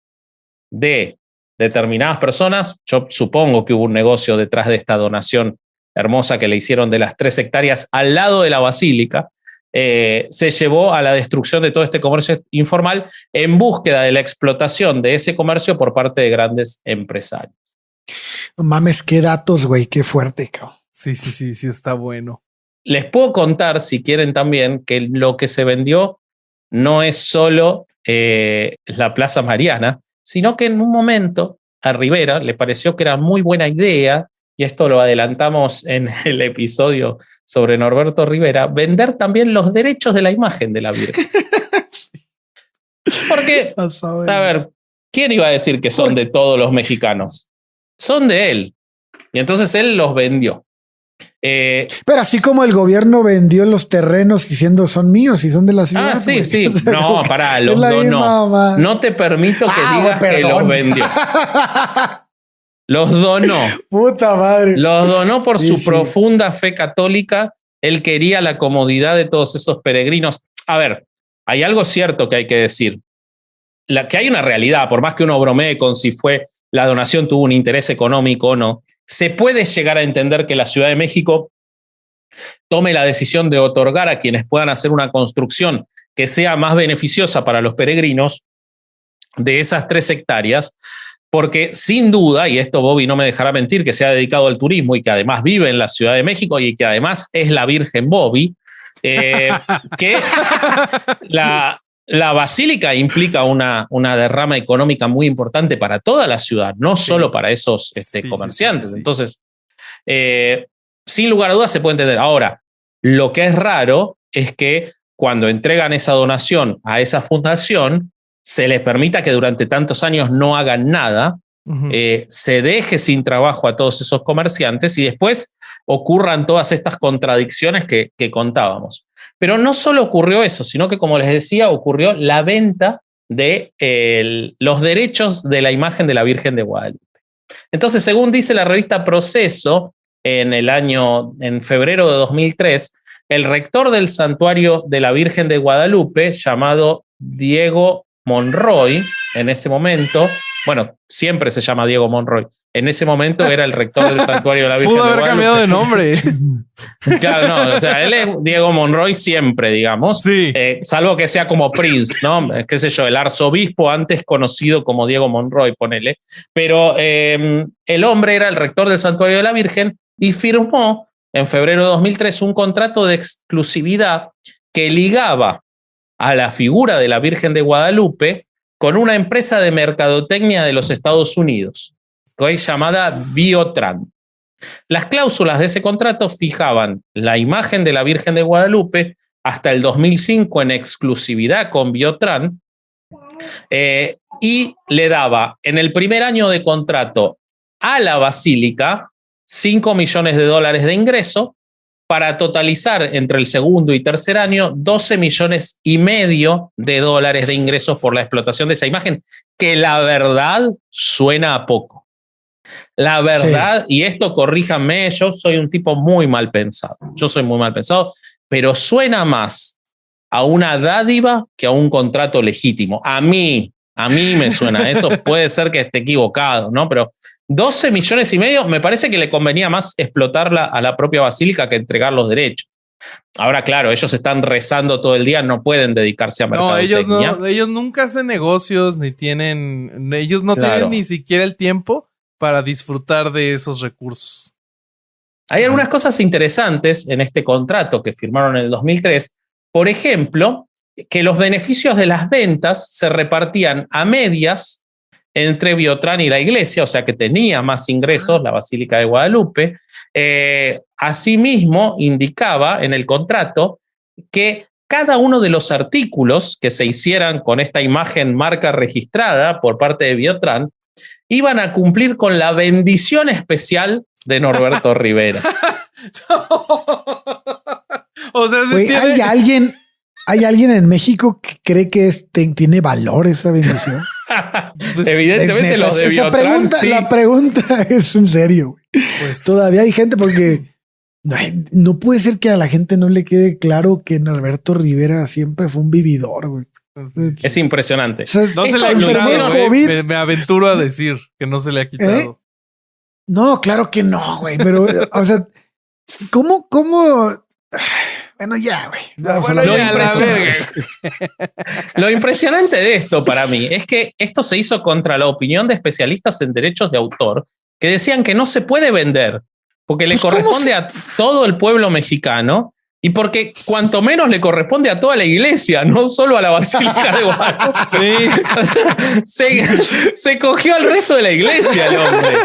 de determinadas personas, yo supongo que hubo un negocio detrás de esta donación hermosa que le hicieron de las 3 hectáreas al lado de la basílica, se llevó a la destrucción de todo este comercio informal en búsqueda de la explotación de ese comercio por parte de grandes empresarios. No mames, qué datos, güey, qué fuerte, cabrón. Sí, está bueno. Les puedo contar, si quieren también, que lo que se vendió no es solo la Plaza Mariana, sino que en un momento a Rivera le pareció que era muy buena idea, y esto lo adelantamos en el episodio sobre Norberto Rivera, vender también los derechos de la imagen de la Virgen. Porque, a ver, ¿quién iba a decir que son de todos los mexicanos? Son de él. Y entonces él los vendió. Pero así como el gobierno vendió los terrenos diciendo son míos y son de la ciudad. Sí, pues, sí. O sea, no, pará, los donó. No te permito que digas que los vendió. Los donó. Puta madre. Los donó por su profunda fe católica. Él quería la comodidad de todos esos peregrinos. A ver, hay algo cierto que hay que decir. Que hay una realidad, por más que uno bromee con si la donación tuvo un interés económico o no, se puede llegar a entender que la Ciudad de México tome la decisión de otorgar a quienes puedan hacer una construcción que sea más beneficiosa para los peregrinos de esas 3 hectáreas, porque sin duda, y esto Bobby no me dejará mentir, que se ha dedicado al turismo y que además vive en la Ciudad de México y que además es la Virgen Bobby, que la basílica implica una derrama económica muy importante para toda la ciudad, no solo para esos comerciantes. Sí. Entonces, sin lugar a dudas se puede entender. Ahora, lo que es raro es que cuando entregan esa donación a esa fundación, se les permita que durante tantos años no hagan nada, se deje sin trabajo a todos esos comerciantes y después ocurran todas estas contradicciones que contábamos. Pero no solo ocurrió eso, sino que, como les decía, ocurrió la venta de los derechos de la imagen de la Virgen de Guadalupe. Entonces, según dice la revista Proceso, en febrero de 2003, el rector del santuario de la Virgen de Guadalupe, llamado Diego Monroy, en ese momento, bueno, siempre se llama Diego Monroy, en ese momento era el rector del santuario de la Virgen de Guadalupe. Pudo haber cambiado de nombre. Claro, no, o sea, él es Diego Monroy siempre, digamos, sí. Salvo que sea como Prince, ¿no? Qué sé yo, el arzobispo antes conocido como Diego Monroy, ponele. Pero el hombre era el rector del santuario de la Virgen y firmó en febrero de 2003 un contrato de exclusividad que ligaba a la figura de la Virgen de Guadalupe con una empresa de mercadotecnia de los Estados Unidos, llamada Biotran. Las cláusulas de ese contrato fijaban la imagen de la Virgen de Guadalupe hasta el 2005 en exclusividad con Biotran, y le daba en el primer año de contrato a la Basílica $5 millones de ingreso para totalizar entre el segundo y tercer año $12,5 millones de ingresos por la explotación de esa imagen, que la verdad suena a poco. La verdad, sí. Y esto corríjanme, yo soy un tipo muy mal pensado, pero suena más a una dádiva que a un contrato legítimo. A mí me suena eso, puede ser que esté equivocado, ¿no? Pero $12,5 millones me parece que le convenía más explotarla a la propia Basílica que entregar los derechos. Ahora, claro, ellos están rezando todo el día, no pueden dedicarse a mercadotecnia. No, ellos nunca hacen negocios, ellos no tienen ni siquiera el tiempo para disfrutar de esos recursos. Hay algunas cosas interesantes en este contrato que firmaron en el 2003. Por ejemplo, que los beneficios de las ventas se repartían a medias entre Biotrán y la iglesia, o sea que tenía más ingresos la Basílica de Guadalupe. Asimismo, indicaba en el contrato que cada uno de los artículos que se hicieran con esta imagen marca registrada por parte de Biotrán iban a cumplir con la bendición especial de Norberto Rivera. O sea, wey, ¿hay alguien en México que cree que tiene valor esa bendición? Pues, evidentemente los de Biotrán, sí. La pregunta es en serio. Pues todavía hay gente porque no puede ser que a la gente no le quede claro que Norberto Rivera siempre fue un vividor, güey. Es impresionante. No se le ha quitado, güey. Me aventuro a decir que no se le ha quitado. No, claro que no, güey. Pero, o sea, ¿cómo? Bueno, ya, güey. Lo impresionante de esto para mí es que esto se hizo contra la opinión de especialistas en derechos de autor que decían que no se puede vender porque le corresponde a todo el pueblo mexicano y porque cuanto menos le corresponde a toda la iglesia, no solo a la Basílica de Guadalupe. Sí. O sea, se cogió al resto de la iglesia el hombre.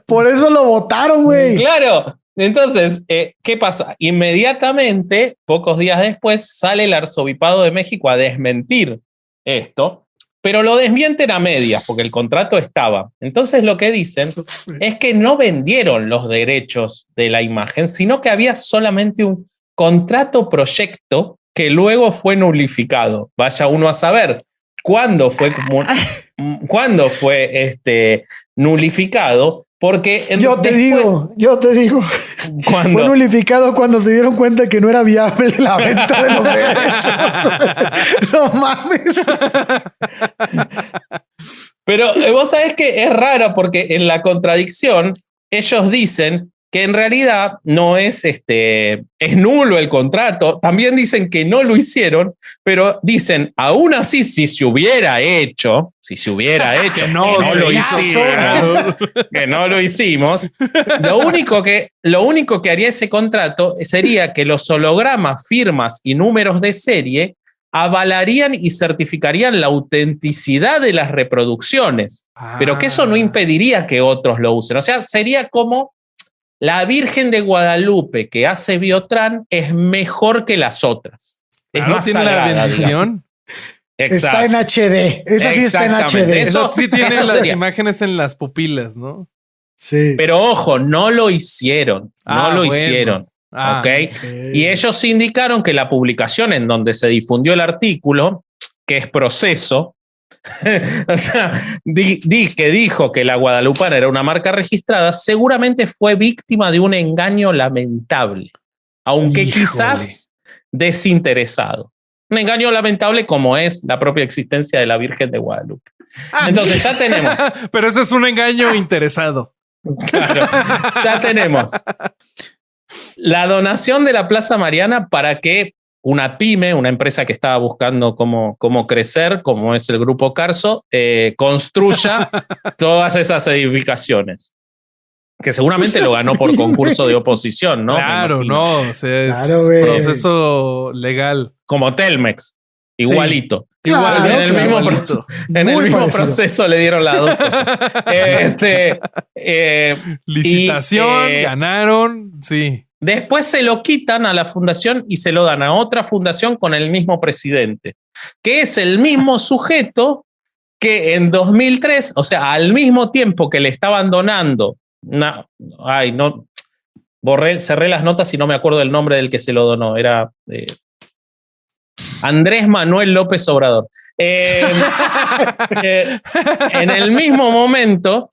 Por eso lo votaron, güey. Claro. Entonces, ¿qué pasa? Inmediatamente, pocos días después, sale el Arzobispado de México a desmentir esto, pero lo desmienten a medias porque el contrato estaba. Entonces, lo que dicen es que no vendieron los derechos de la imagen, sino que había solamente un contrato proyecto que luego fue nulificado. Vaya uno a saber cuándo fue nulificado. Porque yo te digo. ¿Cuándo? Fue nulificado cuando se dieron cuenta que no era viable la venta de los derechos. No mames. Pero vos sabés que es raro porque en la contradicción ellos dicen que en realidad no es nulo el contrato. También dicen que no lo hicieron, pero dicen, aún así, si se hubiera hecho, que no lo hicimos, lo único que haría ese contrato sería que los hologramas, firmas y números de serie avalarían y certificarían la autenticidad de las reproducciones, pero que eso no impediría que otros lo usen. O sea, sería como la Virgen de Guadalupe que hace Biotrán es mejor que las otras. Es más tiene sagrada, la bendición. Está en HD. Esa sí está en HD. Eso sí tiene las imágenes en las pupilas, ¿no? Sí. Pero ojo, no lo hicieron. Hicieron. ¿Okay? Y ellos indicaron que la publicación en donde se difundió el artículo, que es Proceso, o sea, que dijo que la Guadalupana era una marca registrada, seguramente fue víctima de un engaño lamentable, aunque quizás desinteresado. Un engaño lamentable como es la propia existencia de la Virgen de Guadalupe. Entonces ya tenemos. Pero ese es un engaño interesado. Claro, ya tenemos la donación de la Plaza Mariana para que una pyme, una empresa que estaba buscando cómo crecer, como es el Grupo Carso, construya todas esas edificaciones. Que seguramente lo ganó por concurso de oposición, ¿no? Claro, no. O sea, es proceso legal. Como Telmex. Igualito. Sí, igual, en el mismo proceso le dieron las dos cosas. Licitación, ganaron, sí. Después se lo quitan a la fundación y se lo dan a otra fundación con el mismo presidente, que es el mismo sujeto que en 2003, o sea, al mismo tiempo que le estaban donando, cerré las notas y no me acuerdo del nombre del que se lo donó, era Andrés Manuel López Obrador. En el mismo momento,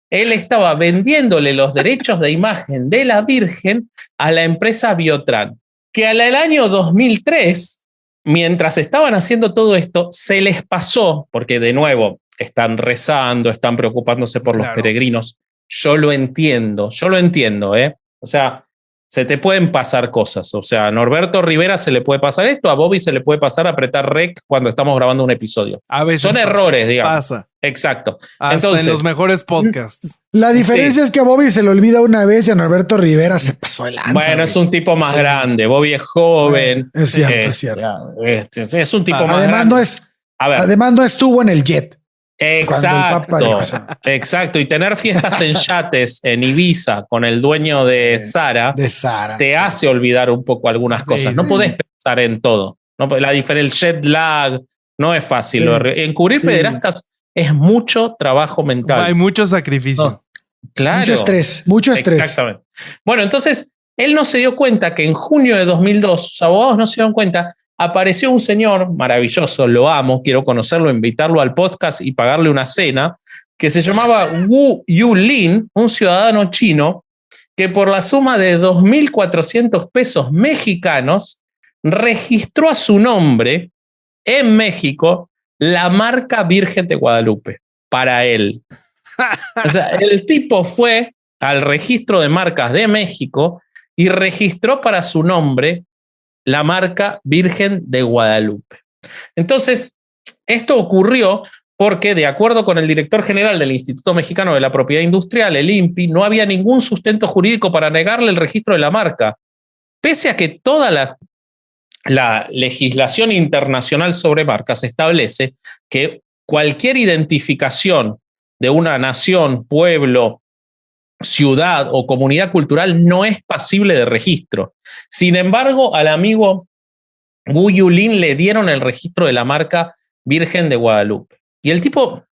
él estaba vendiéndole los derechos de imagen de la Virgen a la empresa Biotran, que al año 2003, mientras estaban haciendo todo esto, se les pasó, porque de nuevo están rezando, están preocupándose por los peregrinos. Yo lo entiendo, O sea, se te pueden pasar cosas. O sea, a Norberto Rivera se le puede pasar esto, a Bobby se le puede pasar apretar rec cuando estamos grabando un episodio. A veces son errores, digamos. Pasa. Exacto. Hasta entonces, en los mejores podcasts. La diferencia es que a Bobby se le olvida una vez y a Norberto Rivera se pasó el lanza. Bueno, es un tipo más grande. Bobby es joven. Es cierto, es cierto. Es un tipo más grande. Además no estuvo en el jet. Exacto. Y tener fiestas en yates en Ibiza con el dueño de Sara te hace olvidar un poco algunas cosas. No podés pensar en todo. El jet lag no es fácil. Encubrir pederastas es mucho trabajo mental. Hay mucho sacrificio. Claro. Mucho estrés. Exactamente. Bueno, entonces él no se dio cuenta que en junio de 2002, sus abogados no se dieron cuenta. Apareció un señor maravilloso, lo amo, quiero conocerlo, invitarlo al podcast y pagarle una cena, que se llamaba Wu Yulin, un ciudadano chino, que por la suma de 2.400 pesos mexicanos registró a su nombre en México la marca Virgen de Guadalupe para él. O sea, el tipo fue al registro de marcas de México y registró para su nombre la marca Virgen de Guadalupe. Entonces, esto ocurrió porque, de acuerdo con el director general del Instituto Mexicano de la Propiedad Industrial, el INPI, no había ningún sustento jurídico para negarle el registro de la marca, pese a que toda la legislación internacional sobre marcas establece que cualquier identificación de una nación, pueblo, ciudad o comunidad cultural no es pasible de registro. Sin embargo, al amigo Wu Yulin le dieron el registro de la marca Virgen de Guadalupe. Y el tipo,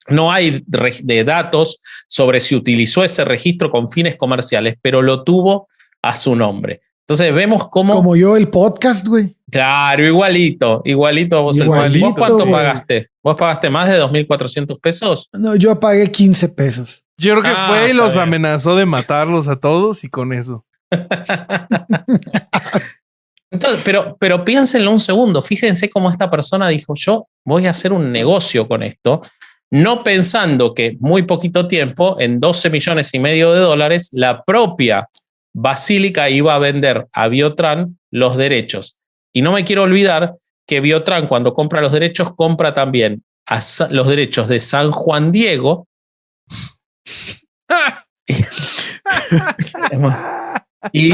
no hay de datos sobre si utilizó ese registro con fines comerciales, pero lo tuvo a su nombre. Entonces vemos cómo... Como yo el podcast, güey. Claro, igualito a vos. ¿Vos cuánto pagaste? ¿Vos pagaste más de 2.400 pesos? No, yo pagué 15 pesos. Yo creo que fue y los amenazó de matarlos a todos y con eso. Entonces, pero piénsenlo un segundo. Fíjense cómo esta persona dijo, yo voy a hacer un negocio con esto, no pensando que muy poquito tiempo, en $12,5 millones, la propia basílica iba a vender a Biotran los derechos. Y no me quiero olvidar que Biotran, cuando compra los derechos, compra también los derechos de San Juan Diego. Y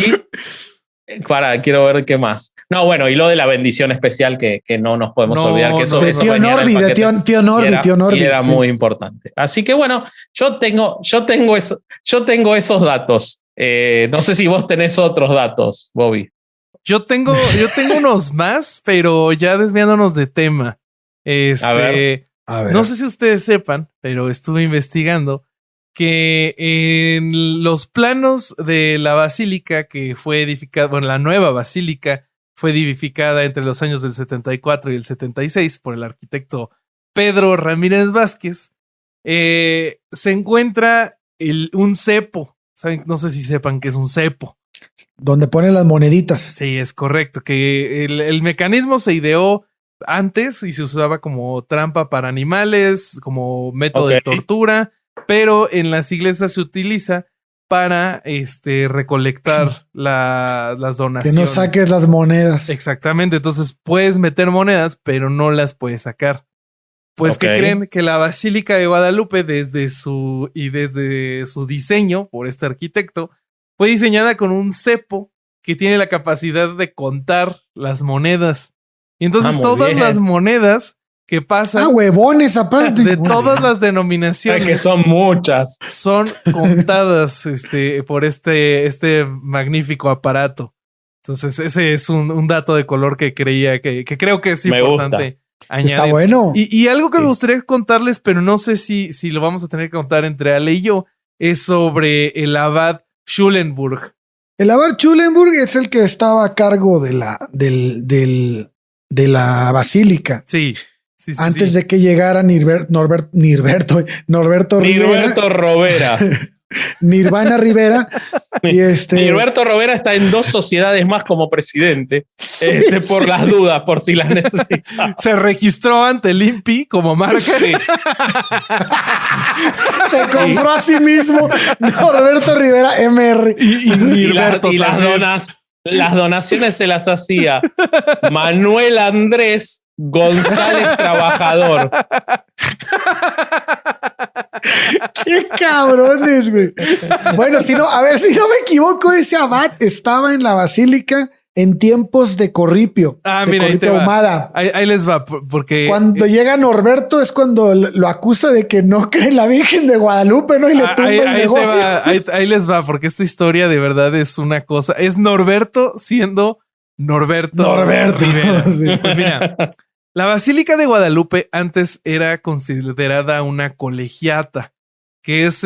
quiero ver qué más. No, bueno, y lo de la bendición especial que no nos podemos olvidar, que eso de tío Norby, tío Norby. Y era muy importante. Así que bueno, yo tengo esos datos. No sé si vos tenés otros datos, Bobby. Yo tengo unos más, pero ya desviándonos de tema. A ver. No sé si ustedes sepan, pero estuve investigando que en los planos de la basílica que fue edificada, bueno, la nueva basílica fue edificada entre los años del 74 y el 76 por el arquitecto Pedro Ramírez Vázquez, se encuentra un cepo. ¿Saben? No sé si sepan qué es un cepo. Donde ponen las moneditas. Sí, es correcto. Que el mecanismo se ideó antes y se usaba como trampa para animales, como método de tortura, pero en las iglesias se utiliza para recolectar las donaciones. Que no saques las monedas. Exactamente. Entonces puedes meter monedas, pero no las puedes sacar. Pues que creen que la Basílica de Guadalupe, desde su diseño por este arquitecto, fue diseñada con un cepo que tiene la capacidad de contar las monedas. Y entonces todas las monedas que pasan... huevones aparte. De todas las denominaciones. Que son muchas. Son contadas por este magnífico aparato. Entonces ese es un dato de color que creía que creo que es importante añadir. Está bueno. Y algo que me gustaría contarles, pero no sé si lo vamos a tener que contar entre Ale y yo, es sobre el abad Schulenburg. El abad Schulenburg es el que estaba a cargo de la basílica. Sí. Antes de que llegara Norberto Rovera. Nirvana Rivera. Y Nirberto Rovera está en 2 sociedades más como presidente. Por las dudas, por si las necesita. Se registró ante el INPI como marca. Sí. Se compró a sí mismo Norberto Rivera MR. Y las donaciones se las hacía Manuel Andrés González Trabajador. Qué cabrones, güey. Bueno, si no me equivoco, ese abad estaba en la basílica en tiempos de Corripio. Mira, Corripio Ahumada. Ahí les va, porque cuando llega Norberto es cuando lo acusa de que no cree en la Virgen de Guadalupe, ¿no? Y le tumba el negocio. Ahí les va, porque esta historia de verdad es una cosa. Es Norberto siendo Norberto Rivera. Sí. Pues mira, la Basílica de Guadalupe antes era considerada una colegiata, que es,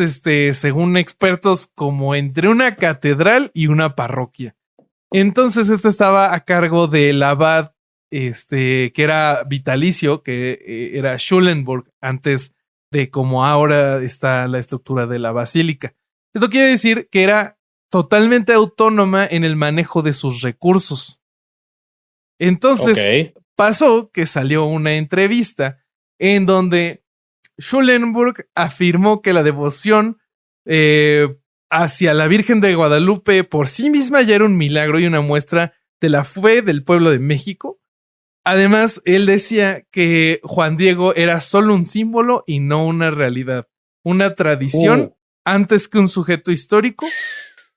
según expertos, como entre una catedral y una parroquia. Entonces, estaba a cargo del abad, que era vitalicio, que era Schulenburg, antes de como ahora está la estructura de la basílica. Esto quiere decir que era totalmente autónoma en el manejo de sus recursos. Entonces, pasó que salió una entrevista en donde Schulenburg afirmó que la devoción hacia la Virgen de Guadalupe por sí misma ya era un milagro y una muestra de la fe del pueblo de México. Además, él decía que Juan Diego era solo un símbolo y no una realidad, una tradición antes que un sujeto histórico,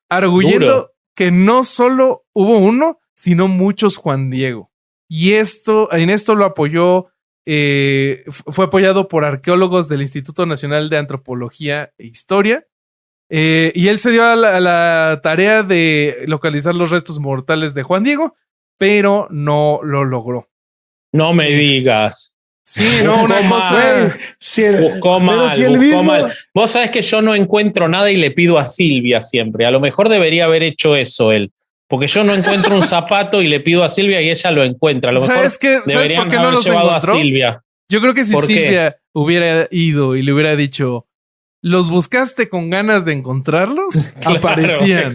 arguyendo que no solo hubo uno, sino muchos Juan Diego. Y en esto lo apoyó, fue apoyado por arqueólogos del Instituto Nacional de Antropología e Historia. Y él se dio a la tarea de localizar los restos mortales de Juan Diego, pero no lo logró. No me digas. Sí, no, una cosa. Buscó mal. Vos sabés que yo no encuentro nada y le pido a Silvia siempre. A lo mejor debería haber hecho eso él. Porque yo no encuentro un zapato y le pido a Silvia y ella lo encuentra. A lo mejor ¿Sabes por qué no los encontró? A Silvia. Yo creo que si Silvia hubiera ido y le hubiera dicho, ¿los buscaste con ganas de encontrarlos? Claro, aparecían.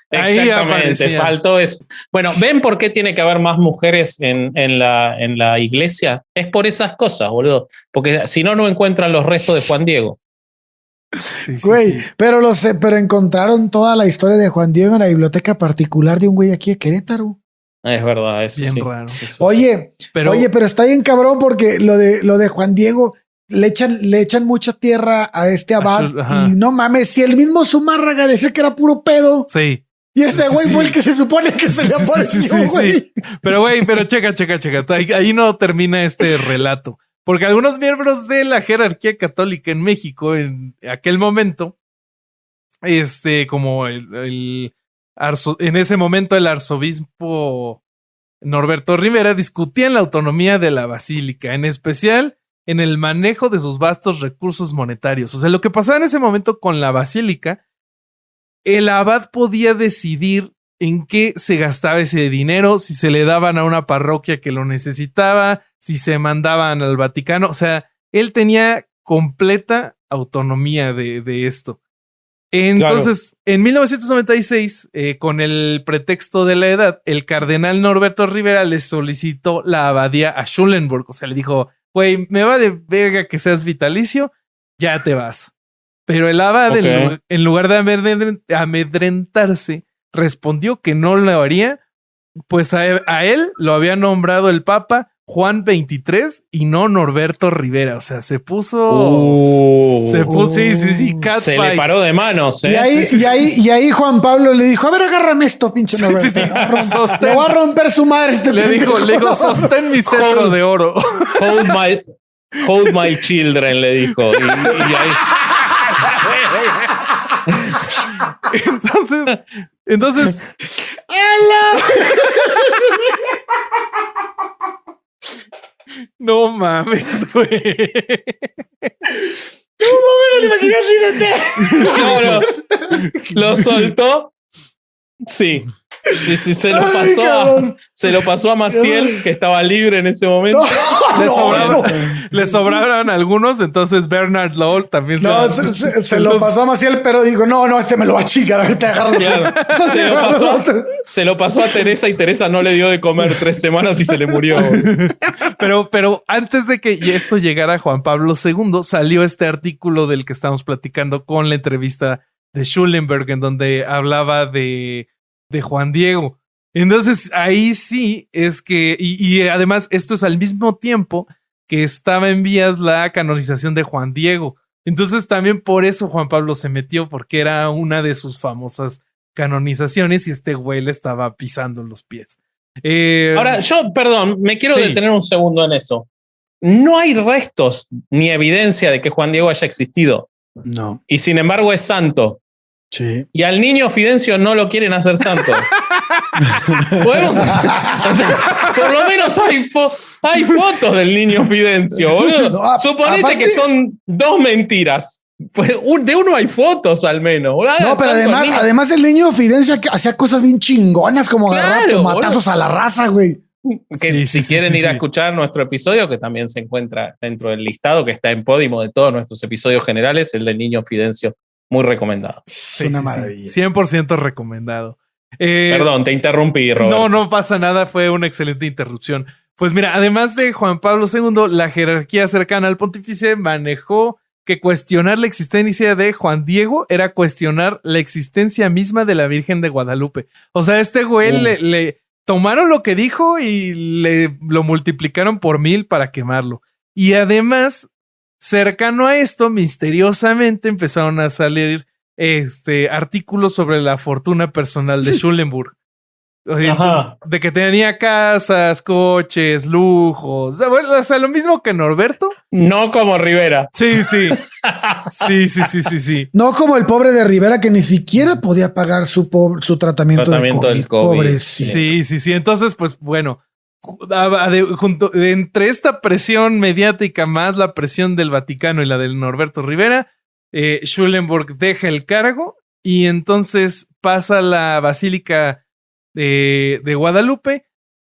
Ahí aparecían. Faltó eso. Bueno, ¿ven por qué tiene que haber más mujeres en la iglesia? Es por esas cosas, boludo. Porque si no, no encuentran los restos de Juan Diego. Güey, sí. Pero encontraron toda la historia de Juan Diego en la biblioteca particular de un güey aquí de Querétaro. Es verdad, eso bien sí. Raro. Oye, pero está bien cabrón porque lo de Juan Diego le echan mucha tierra a este abad y no mames, si el mismo Zumárraga decía que era puro pedo. Sí. Y ese güey fue el que se supone que se le apareció, güey. Sí. Pero checa. Ahí no termina este relato. Porque algunos miembros de la jerarquía católica en México en aquel momento, como en ese momento el arzobispo Norberto Rivera discutían la autonomía de la basílica, en especial en el manejo de sus vastos recursos monetarios. O sea, lo que pasaba en ese momento con la basílica, el abad podía decidir en qué se gastaba ese dinero, si se le daban a una parroquia que lo necesitaba, si se mandaban al Vaticano. O sea, él tenía completa autonomía de esto. Entonces, en 1996, con el pretexto de la edad, el cardenal Norberto Rivera le solicitó la abadía a Schulenburg. O sea, le dijo, güey, me va de verga que seas vitalicio, ya te vas. Pero el abad, en lugar de amedrentarse, respondió que no lo haría, pues a él lo había nombrado el Papa Juan XXIII y no Norberto Rivera. O sea, se puso. Sí. Se le paró de manos. Y ahí Juan Pablo le dijo: a ver, agárrame esto, pinche Norberto. Sí. Le voy a romper su madre este le dijo, sostén mi cetro de oro. Hold my children, le dijo. Y ahí. Entonces. No mames, güey. Claro, lo soltó. Sí. Y si se lo pasó a Maciel, que estaba libre en ese momento. Le sobraron algunos, entonces Bernard Lowell también se lo pasó a Maciel, pero digo, no, este me lo va a chingar, ahorita agarro. Claro. Se lo pasó a Teresa y Teresa no le dio de comer 3 semanas y se le murió. Pero antes de que esto llegara a Juan Pablo II, salió este artículo del que estamos platicando con la entrevista de Schulenberg, en donde hablaba de Juan Diego. Entonces ahí sí es que, y además esto es al mismo tiempo que estaba en vías la canonización de Juan Diego. Entonces también por eso Juan Pablo se metió, porque era una de sus famosas canonizaciones y este güey le estaba pisando los pies. Ahora, perdón, me quiero detener un segundo en eso. No hay restos ni evidencia de que Juan Diego haya existido. No. Y sin embargo es santo. Sí. Y al niño Fidencio no lo quieren hacer santo. Podemos hacer, o sea, por lo menos hay fotos del niño Fidencio, boludo. No, suponete aparte, que son 2 mentiras. Pues de uno hay fotos al menos. No, pero además el niño Fidencio hacía cosas bien chingonas, como agarrar tomatazos a la raza, güey. Que si quieren ir a escuchar nuestro episodio, que también se encuentra dentro del listado que está en Podimo de todos nuestros episodios generales, el del niño Fidencio. Muy recomendado. Es una maravilla. 100% recomendado. Perdón, te interrumpí, Roberto. No pasa nada, fue una excelente interrupción. Pues mira, además de Juan Pablo II, la jerarquía cercana al pontífice manejó que cuestionar la existencia de Juan Diego era cuestionar la existencia misma de la Virgen de Guadalupe. O sea, este güey le tomaron lo que dijo y lo multiplicaron por 1000 para quemarlo. Y además, cercano a esto, misteriosamente empezaron a salir artículos sobre la fortuna personal de Schulenburg. De que tenía casas, coches, lujos. O sea, lo mismo que Norberto. No como Rivera. Sí. Sí. No como el pobre de Rivera, que ni siquiera podía pagar su tratamiento de COVID. Pobre, sí. Entonces, pues bueno, entre esta presión mediática más la presión del Vaticano y la del Norberto Rivera, Schulenburg deja el cargo y entonces pasa a la Basílica de Guadalupe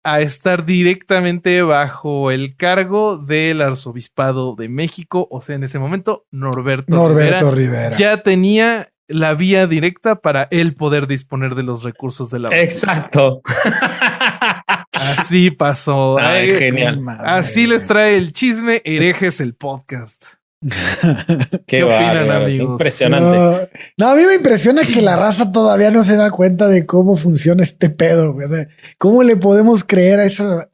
a estar directamente bajo el cargo del Arzobispado de México. O sea, en ese momento Norberto Rivera ya tenía la vía directa para él poder disponer de los recursos de la basílica. Exacto. Así pasó. Genial. Así les trae el chisme Herejes, el podcast. ¿Qué opinan, amigos? Impresionante. No, a mí me impresiona que la raza todavía no se da cuenta de cómo funciona este pedo. O sea, ¿cómo le podemos creer a esa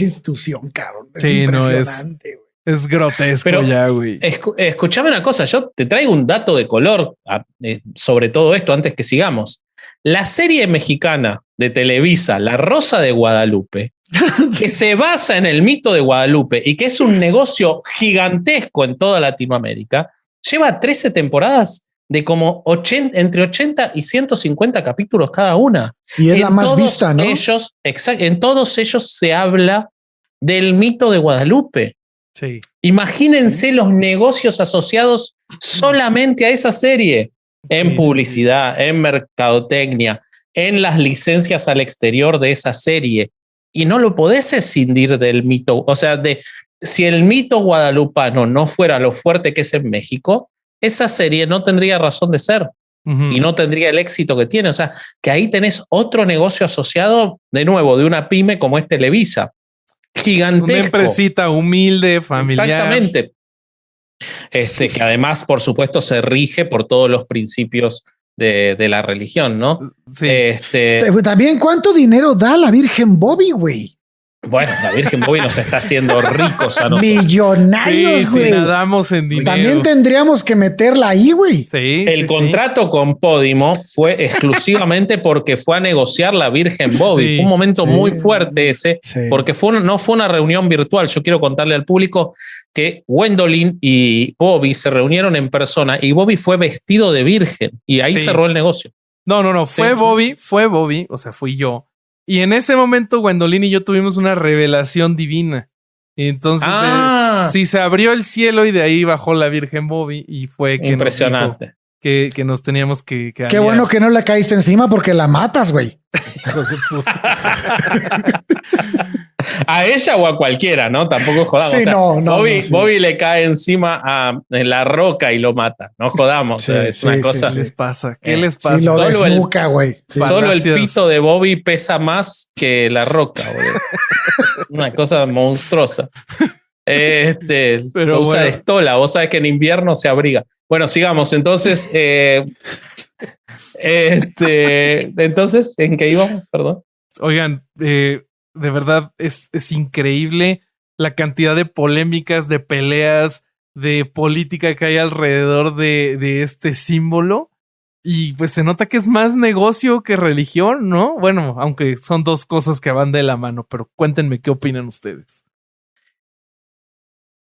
institución, cabrón? Es impresionante. Es grotesco. Pero ya, güey. Escuchame una cosa, yo te traigo un dato de color sobre todo esto antes que sigamos. La serie mexicana de Televisa, La Rosa de Guadalupe, que se basa en el mito de Guadalupe y que es un negocio gigantesco en toda Latinoamérica, lleva 13 temporadas de como entre 80 y 150 capítulos cada una. Y es la más vista, ¿no? En todos ellos se habla del mito de Guadalupe. Sí. Imagínense los negocios asociados solamente a esa serie. En publicidad, en mercadotecnia, en las licencias al exterior de esa serie. Y no lo podés escindir del mito. O sea, si el mito guadalupano no fuera lo fuerte que es en México, esa serie no tendría razón de ser. Y no tendría el éxito que tiene. O sea, que ahí tenés otro negocio asociado, de nuevo, de una pyme como es Televisa. Gigantesco. Una empresita humilde, familiar. Exactamente. Que además, por supuesto, se rige por todos los principios de la religión, ¿no? Sí. También, ¿cuánto dinero da la Virgen Bobby, güey? Bueno, la Virgen Bobby nos está haciendo ricos a nosotros. Millonarios, güey. Sí, nadamos en dinero. También tendríamos que meterla ahí, güey. Sí, el contrato con Podimo fue exclusivamente porque fue a negociar la Virgen Bobby. Fue un momento muy fuerte ese, porque no fue una reunión virtual. Yo quiero contarle al público que Gwendolyn y Bobby se reunieron en persona y Bobby fue vestido de virgen y ahí cerró el negocio. No, fue Bobby, o sea, fui yo. Y en ese momento Gwendolyn y yo tuvimos una revelación divina. Entonces, sí, se abrió el cielo y de ahí bajó la Virgen Bobby y fue que impresionante. Nos dijo que nos teníamos que Qué bueno que no le caíste encima porque la matas, güey. Hijo de puta. A ella o a cualquiera, ¿no? Tampoco jodamos. Sí, o sea, sí. Bobby le cae encima a La Roca y lo mata. No jodamos. Sí, es una cosa. ¿Qué les pasa? ¿Qué les pasa? Sí, lo desnuca, güey. Sí. Solo el pito de Bobby pesa más que La Roca, güey. Una cosa monstruosa. Pero lo usa de estola. Vos sabés que en invierno se abriga. Bueno, sigamos. Entonces, entonces, ¿en qué íbamos? Perdón. Oigan, de verdad es increíble la cantidad de polémicas, de peleas, de política que hay alrededor de este símbolo. Y pues se nota que es más negocio que religión, ¿no? Bueno, aunque son dos cosas que van de la mano, pero cuéntenme qué opinan ustedes.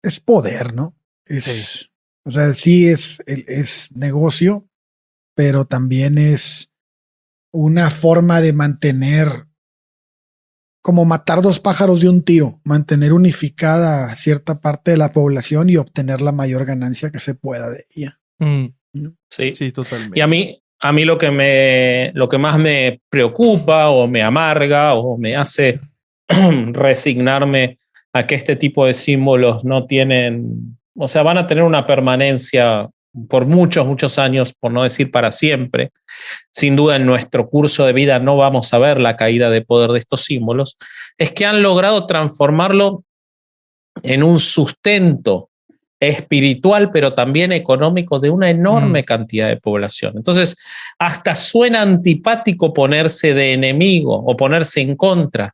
Es poder, ¿no? Sí. O sea, sí es negocio, pero también es una forma de mantener, como matar dos pájaros de un tiro, mantener unificada a cierta parte de la población y obtener la mayor ganancia que se pueda de ella. ¿No? Sí, sí, totalmente. Y a mí lo que más me preocupa o me amarga o me hace resignarme a que este tipo de símbolos no tienen, o sea, van a tener una permanencia por muchos, muchos años, por no decir para siempre. Sin duda en nuestro curso de vida no vamos a ver la caída de poder de estos símbolos, es que han logrado transformarlo en un sustento espiritual, pero también económico de una enorme cantidad de población. Entonces, hasta suena antipático ponerse de enemigo o ponerse en contra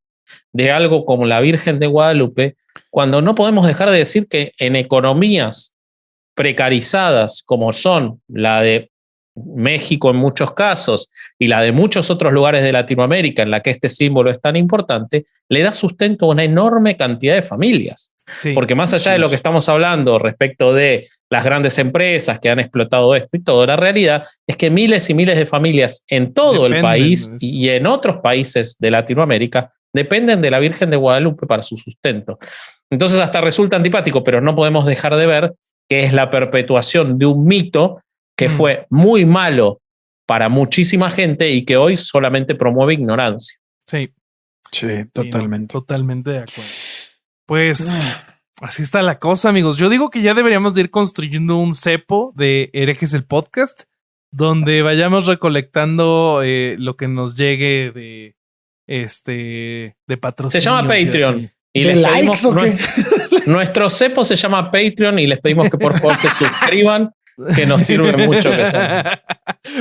de algo como la Virgen de Guadalupe, cuando no podemos dejar de decir que en economías precarizadas como son la de México en muchos casos y la de muchos otros lugares de Latinoamérica en la que este símbolo es tan importante, le da sustento a una enorme cantidad de familias. Sí, porque más allá de lo que estamos hablando respecto de las grandes empresas que han explotado esto y todo, la realidad es que miles y miles de familias en todo el país y en otros países de Latinoamérica dependen de la Virgen de Guadalupe para su sustento. Entonces hasta resulta antipático, pero no podemos dejar de ver que es la perpetuación de un mito que fue muy malo para muchísima gente y que hoy solamente promueve ignorancia. Sí. Sí, totalmente. No, totalmente de acuerdo. Pues así está la cosa, amigos. Yo digo que ya deberíamos de ir construyendo un cepo de Herejes el Podcast, donde vayamos recolectando lo que nos llegue de patrocinio. Se llama Patreon. Y ¿de likes o qué? Nuestro cepo se llama Patreon y les pedimos que por favor se suscriban, que nos sirve mucho.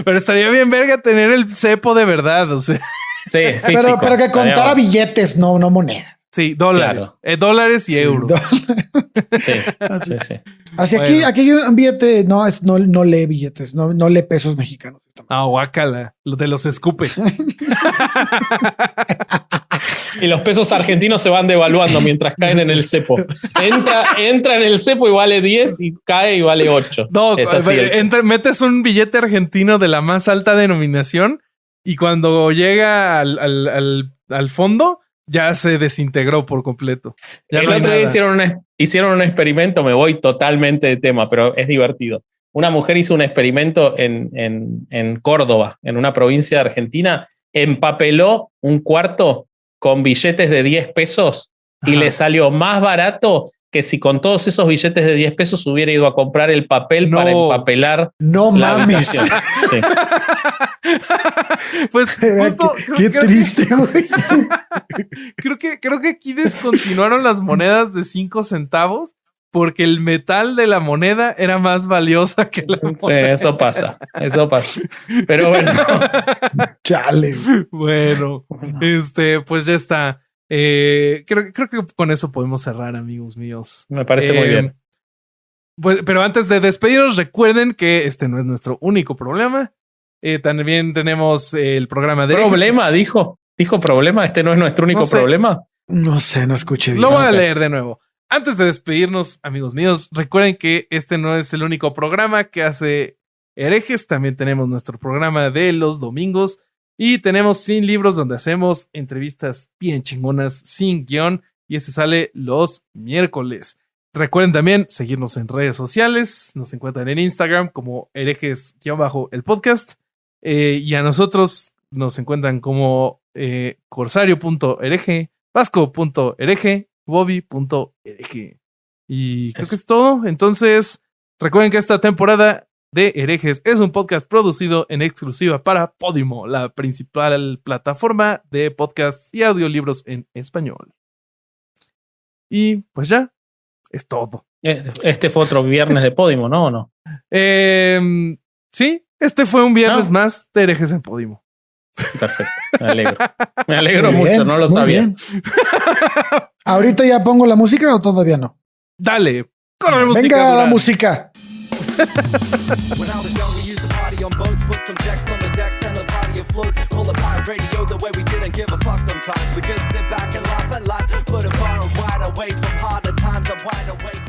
Pero estaría bien verga tener el cepo de verdad, o sea. Sí, físico. Pero que contara billetes, no monedas. Sí, dólares. Claro. Dólares y euros. Sí. Así bueno. aquí un billete no lee billetes, no lee pesos mexicanos. Ah, guácala, te los escupe. Y los pesos argentinos se van devaluando mientras caen en el cepo. Entra en el cepo y vale 10 y cae y vale 8. No, metes un billete argentino de la más alta denominación y cuando llega al fondo ya se desintegró por completo. Ya el otro día hicieron un experimento, me voy totalmente de tema, pero es divertido. Una mujer hizo un experimento en Córdoba, en una provincia de Argentina, empapeló un cuarto con billetes de 10 pesos y le salió más barato que si con todos esos billetes de 10 pesos hubiera ido a comprar el papel para empapelar. No mames. Sí. Pues justo, qué triste, güey. Creo que aquí descontinuaron las monedas de 5 centavos porque el metal de la moneda era más valiosa que la moneda. Sí, eso pasa. Pero bueno. Chale. Bueno, pues ya está. Creo que con eso podemos cerrar, amigos míos. Me parece muy bien. Pues, pero antes de despedirnos, recuerden que este no es nuestro único problema. También tenemos el programa de... ¿Problema? ¿Dijo problema? ¿Este no es nuestro único problema? No sé, no escuché bien. Lo voy a leer de nuevo. Antes de despedirnos, amigos míos, recuerden que este no es el único programa que hace Herejes. También tenemos nuestro programa de los domingos y tenemos Sin Libros, donde hacemos entrevistas bien chingonas, sin guión, y este sale los miércoles. Recuerden también seguirnos en redes sociales. Nos encuentran en Instagram como herejes-el podcast. Y a nosotros nos encuentran como corsario.hereje, vasco.hereje, bobby.hereje. Y creo que es todo. Entonces, recuerden que esta temporada de Herejes es un podcast producido en exclusiva para Podimo, la principal plataforma de podcasts y audiolibros en español. Y pues ya, es todo. Este fue otro viernes de Podimo, ¿no? ¿O no? Sí, este fue un viernes más de Herejes en Podimo. Perfecto, me alegro. Me alegro Muy mucho, bien, no lo muy sabía. bien. ¿Ahorita ya pongo la música o todavía no? Dale, corre la música. Venga la música. When I was young, we used to party on boats, put some decks on the decks and the party afloat. Call it pirate radio, the way we didn't give a fuck sometimes. We just sit back and laugh at life, put it far and wide away from harder times. I'm wide awake.